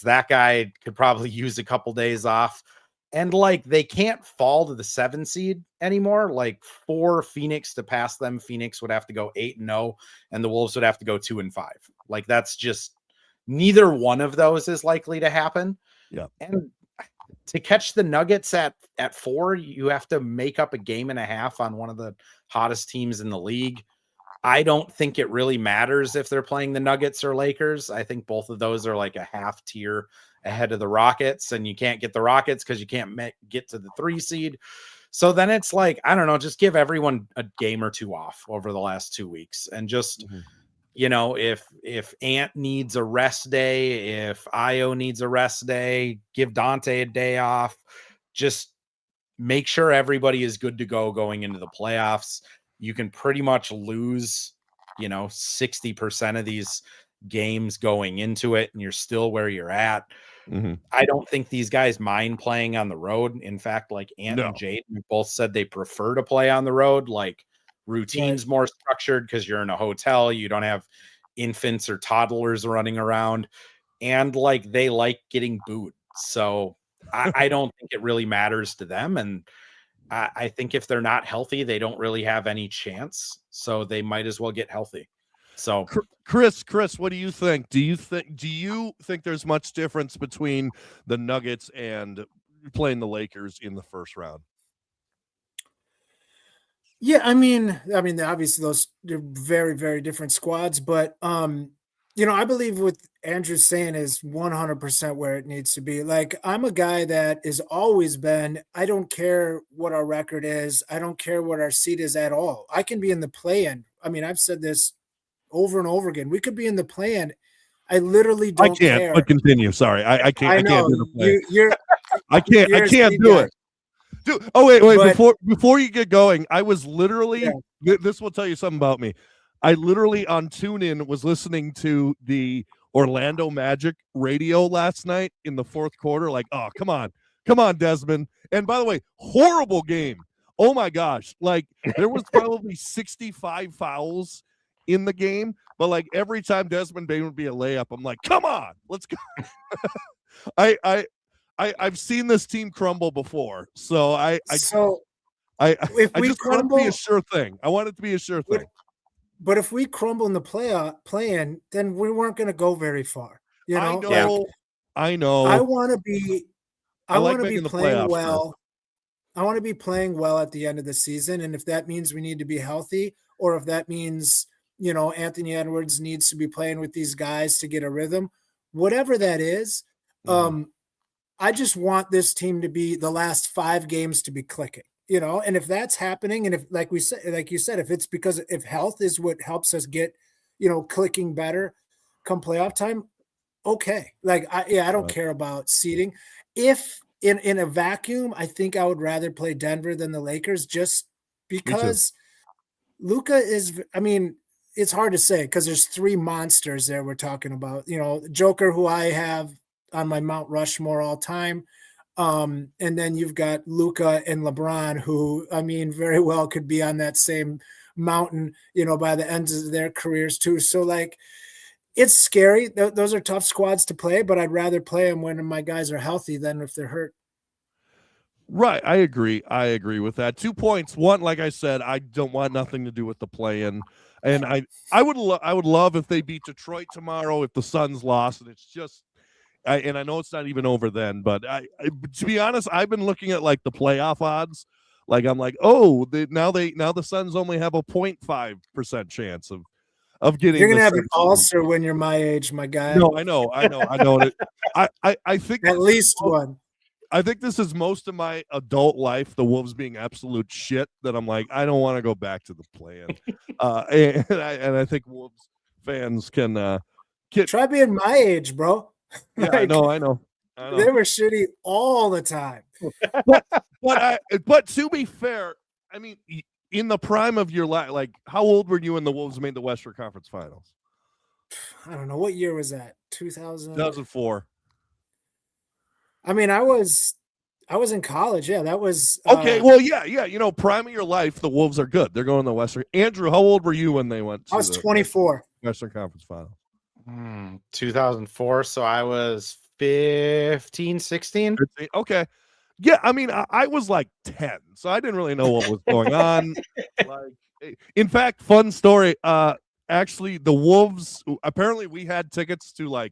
that guy could probably use a couple days off. And like, they can't fall to the 7 seed anymore. Like, for Phoenix to pass them, Phoenix would have to go 8-0 and the Wolves would have to go 2-5. Like, that's just, neither one of those is likely to happen. Yeah. And to catch the Nuggets at 4, you have to make up a game and a half on one of the hottest teams in the league. I don't think it really matters if they're playing the Nuggets or Lakers. I think both of those are like a half tier ahead of the Rockets, and you can't get the Rockets because you can't get to the 3 seed. So then it's like, I don't know, just give everyone a game or 2 off over the last 2 weeks and just you know, if Ant needs a rest day, if Ayo needs a rest day, give Dante a day off. Just make sure everybody is good to go going into the playoffs. You can pretty much lose, 60% of these games going into it, and you're still where you're at. Mm-hmm. I don't think these guys mind playing on the road. In fact, like Ant and Jade both said they prefer to play on the road. Like routines more structured because you're in a hotel. You don't have infants or toddlers running around, and like they like getting booed. So I don't think it really matters to them. And I think if they're not healthy, they don't really have any chance. So they might as well get healthy. So Chris, what do you think? Do you think there's much difference between the Nuggets and playing the Lakers in the first round? Yeah, I mean, obviously those are very, very different squads, but I believe what Andrew's saying is 100% where it needs to be. Like, I'm a guy that has always been, I don't care what our record is. I don't care what our seed is at all. I can be in the play-in. I mean, I've said this over and over again. We could be in the play-in. I literally don't care. But continue. Sorry. I can't. I know. I can't do the play. I can't do it. Dude, oh wait, before you get going, I was literally this will tell you something about me. I literally on TuneIn was listening to the Orlando Magic radio last night in the fourth quarter. Like, oh, come on, Desmond. And by the way, horrible game. Oh my gosh. Like there was probably 65 fouls in the game, but like every time Desmond Bain would be a layup, I'm like, come on, let's go. I've seen this team crumble before, so I just want it to be a sure thing. I want it to be a sure thing. But if we crumble in the play-in, then we weren't going to go very far. I know. I want to be playing well. I want to be playing well at the end of the season, and if that means we need to be healthy, or if that means Anthony Edwards needs to be playing with these guys to get a rhythm, whatever that is. I just want this team to be the last 5 games to be clicking, and if that's happening, and if, like you said, if it's because if health is what helps us get, clicking better come playoff time, okay. Like, I don't care about seeding. If in a vacuum, I think I would rather play Denver than the Lakers just because Luka is, it's hard to say because there's 3 monsters there we're talking about, Joker, who I have on my Mount Rushmore all time. And then you've got Luka and LeBron, who, very well could be on that same mountain, by the ends of their careers too. So like, it's scary. Those are tough squads to play, but I'd rather play them when my guys are healthy than if they're hurt. Right. I agree with that. 2 points. One, like I said, I don't want nothing to do with the play-in. And I would love if they beat Detroit tomorrow, if the Suns lost, and it's just, and I know it's not even over then, but to be honest, I've been looking at like the playoff odds. Like I'm like, now the Suns only have a 0.5% chance of getting. You're gonna have an ulcer when you're my age, my guy. No, I know. I think at least one. I think this is most of my adult life, the Wolves being absolute shit, that I'm like, I don't want to go back to the play-in. And I think Wolves fans can try being my age, bro. Yeah, like, I know. They were shitty all the time. but to be fair, in the prime of your life, like how old were you when the Wolves made the Western Conference Finals? I don't know. What year was that? 2004. I was in college. Yeah, that was okay. Well, yeah. Prime of your life, the Wolves are good. They're going to the Western. Andrew, how old were you when they went to I was 24. Western Conference Finals? 2004. So I was 15, 16. 15? Okay. Yeah, I was like 10, so I didn't really know what was going on. In fact, fun story. Actually, the Wolves, apparently we had tickets to like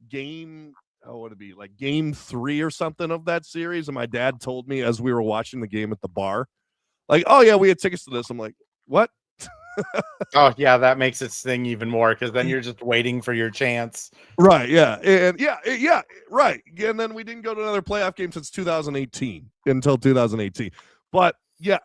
game 3 or something of that series, and my dad told me as we were watching the game at the bar, like, oh yeah, we had tickets to this. I'm like, what? Oh yeah, that makes it sting even more because then you're just waiting for your chance. Right. Yeah. And yeah. Right. And then we didn't go to another playoff game since 2018 until 2018. But yeah,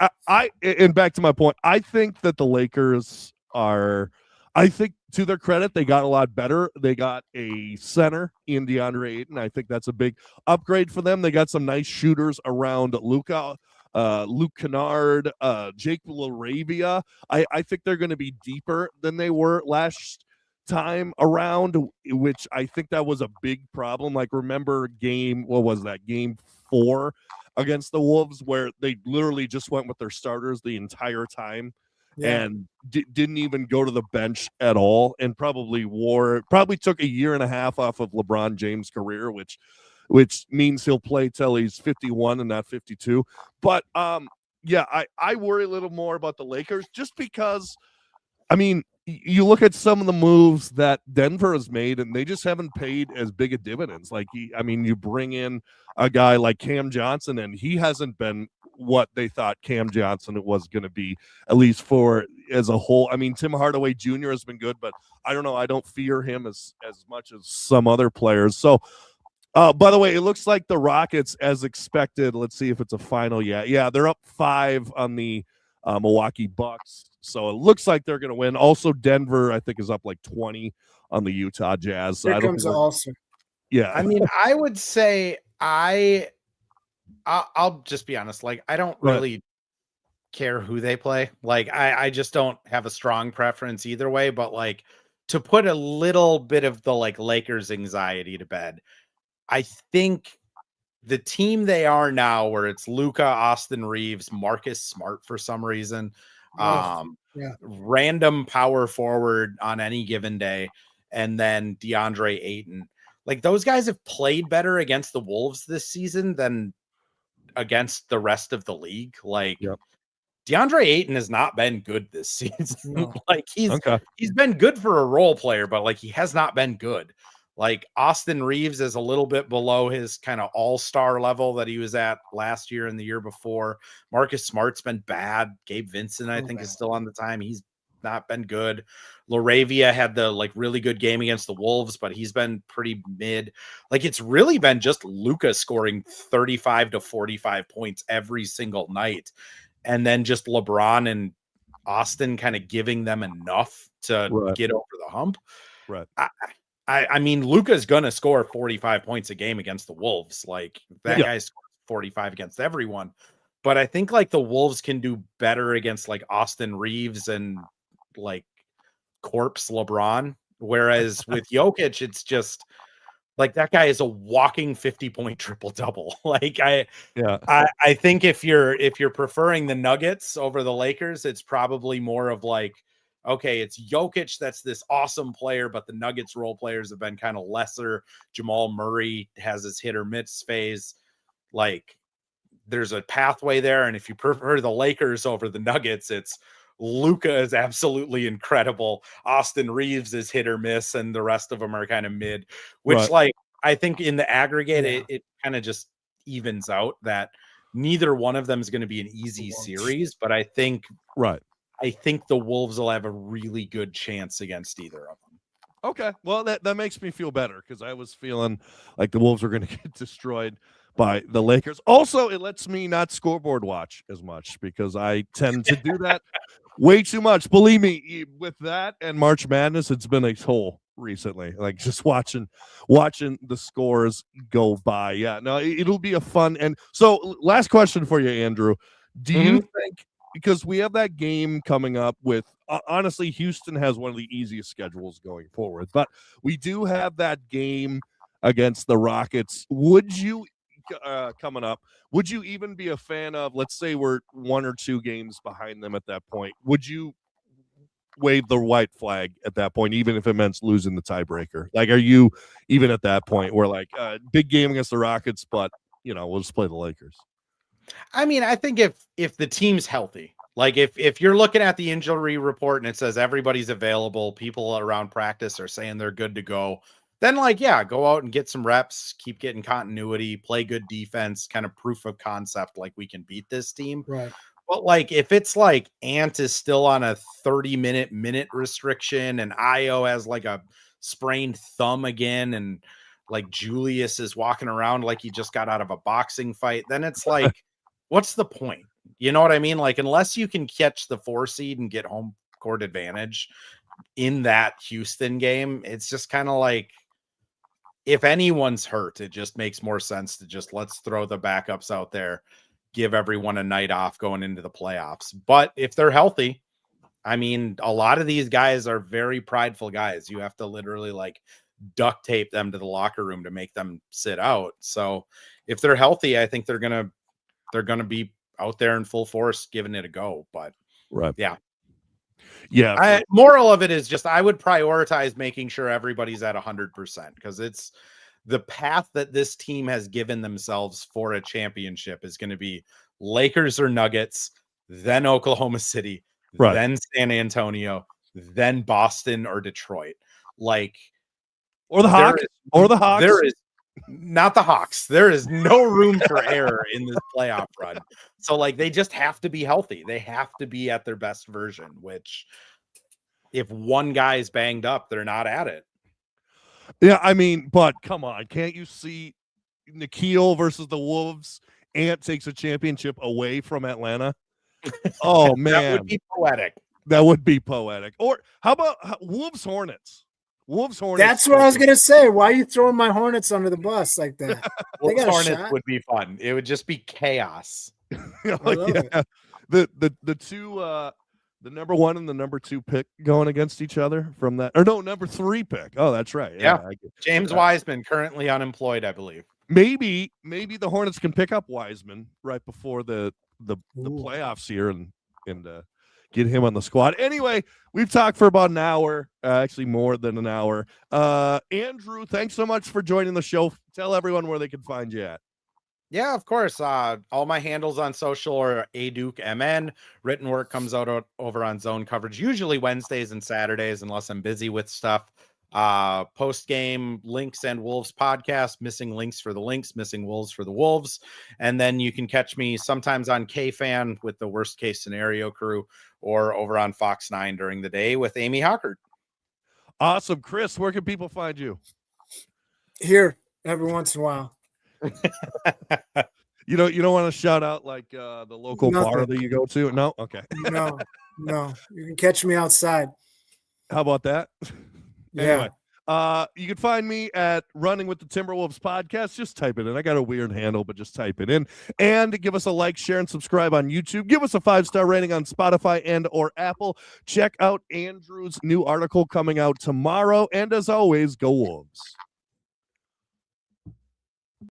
and back to my point, I think that the Lakers are I think to their credit, they got a lot better. They got a center in DeAndre Ayton. I think that's a big upgrade for them. They got some nice shooters around Luka, Luke Kennard, Jake LaRavia. I think they're going to be deeper than they were last time around, which I think that was a big problem. Like, remember what was that, game 4 against the Wolves, where they literally just went with their starters the entire time. Yeah. And didn't even go to the bench at all, and probably took a year and a half off of LeBron James' career, which means he'll play till he's 51 and not 52. But yeah, I worry a little more about the Lakers, just because, I mean, you look at some of the moves that Denver has made, and they just haven't paid as big a dividends. Like, you bring in a guy like Cam Johnson, and he hasn't been what they thought Cam Johnson was going to be, at least for as a whole. I mean, Tim Hardaway Jr. has been good, but I don't know. I don't fear him as much as some other players. So, by the way, it looks like the Rockets, as expected. Let's see if it's a final yet. Yeah, they're up 5 on the Milwaukee Bucks. So it looks like they're going to win. Also, Denver, I think, is up like 20 on the Utah Jazz. So Here comes Ulster. Yeah. I mean, I would say I'll just be honest. Like, I don't really care who they play. Like, I just don't have a strong preference either way. But like, to put a little bit of the like Lakers anxiety to bed, I think the team they are now, where it's Luka, Austin Reeves, Marcus Smart for some reason, random power forward on any given day, and then DeAndre Ayton. Like, those guys have played better against the Wolves this season than against the rest of the league. Like, DeAndre Ayton has not been good this season. No. Like, he's been good for a role player, but like, he has not been good. Like, Austin Reeves is a little bit below his kind of all-star level that he was at last year and the year before. Marcus Smart's been bad. Gabe Vincent, I think, is still on the time. He's not been good. LaRavia had the like really good game against the Wolves, but he's been pretty mid. Like, it's really been just Luka scoring 35 to 45 points every single night, and then just LeBron and Austin kind of giving them enough to get over the hump. Right. I mean, Luka's gonna score 45 points a game against the Wolves. Like, that guy scores 45 against everyone. But I think like the Wolves can do better against like Austin Reeves and like corpse LeBron. Whereas with Jokic, it's just like that guy is a walking 50-point triple-double. Like, I think if you're preferring the Nuggets over the Lakers, it's probably more of like, okay, it's Jokic that's this awesome player, but the Nuggets role players have been kind of lesser. Jamal Murray has his hit or miss phase. Like, there's a pathway there. And if you prefer the Lakers over the Nuggets, it's Luka is absolutely incredible. Austin Reeves is hit or miss, and the rest of them are kind of mid, which like, I think in the aggregate, it kind of just evens out that neither one of them is going to be an easy series, but I think the Wolves will have a really good chance against either of them. Okay. Well, that makes me feel better, because I was feeling like the Wolves were going to get destroyed by the Lakers. Also, it lets me not scoreboard watch as much, because I tend to do that way too much. Believe me, with that and March Madness, it's been a toll recently. Like, just watching the scores go by. Yeah, no, it'll be a fun. And so, last question for you, Andrew. Do you think, because we have that game coming up with, honestly, Houston has one of the easiest schedules going forward, but we do have that game against the Rockets. Would you, coming up, would you even be a fan of, let's say we're 1 or 2 games behind them at that point, would you wave the white flag at that point, even if it meant losing the tiebreaker? Like, are you even at that point where like, big game against the Rockets, but we'll just play the Lakers? I mean, I think if the team's healthy, like if you're looking at the injury report and it says everybody's available, people around practice are saying they're good to go, then like, yeah, go out and get some reps, keep getting continuity, play good defense, kind of proof of concept, like we can beat this team. Right. But like, if it's like Ant is still on a 30-minute restriction and Ayo has like a sprained thumb again, and like Julius is walking around like he just got out of a boxing fight, then it's like, what's the point? You know what I mean? Like, unless you can catch the 4 seed and get home court advantage, in that Houston game, it's just kind of like, if anyone's hurt, it just makes more sense to just let's throw the backups out there, give everyone a night off going into the playoffs. But if they're healthy, I mean, a lot of these guys are very prideful guys. You have to literally like duct tape them to the locker room to make them sit out. So if they're healthy, I think they're gonna be out there in full force giving it a go. But Right. yeah. Moral of it is just I would prioritize making sure everybody's at 100%, because it's the path that this team has given themselves for a championship is going to be Lakers or Nuggets, then Oklahoma City, Right. then San Antonio, then Boston or Detroit. Like, or the Hawks. There is not the Hawks. There is no room for error in this playoff run. So like they just have to be healthy. They have to be at their best version, which if one guy's banged up, they're not at it. Yeah, I mean, but come on, can't you see Nikhil versus the Wolves? Ant takes a championship away from Atlanta. Oh man, that would be poetic. That would be poetic. Or how about Wolves Hornets? Wolves Hornets. That's what I was gonna say. Why are you throwing my Hornets under the bus like that? Wolves Hornets would be fun. It would just be chaos. Yeah. The two the number 1 and the number 2 pick going against each other from that, or no, number 3 pick. Oh, that's right. Yeah. James Wiseman currently unemployed, I believe. Maybe the Hornets can pick up Wiseman right before the playoffs here and get him on the squad. Anyway, we've talked for about an hour, actually more than an hour. Andrew, thanks so much for joining the show. Tell everyone where they can find you at. Yeah, of course. All my handles on social are ADukeMN. Written work comes out over on Zone Coverage, usually Wednesdays and Saturdays, unless I'm busy with stuff. Post game links and Wolves podcast, missing links for the links, missing wolves for the wolves. And then you can catch me sometimes on KFan with the worst case scenario crew, or over on Fox 9 during the day with Amy Hockert. Awesome. Chris, where can people find you? Here every once in a while. You don't want to shout out like the local bar that you go to? No? Okay. No. You can catch me outside. How about that? Yeah. Anyway, you can find me at Running with the Timberwolves podcast. Just type it in. I got a weird handle, but just type it in. And give us a like, share, and subscribe on YouTube. Give us a 5-star rating on Spotify and or Apple. Check out Andrew's new article coming out tomorrow. And as always, go Wolves.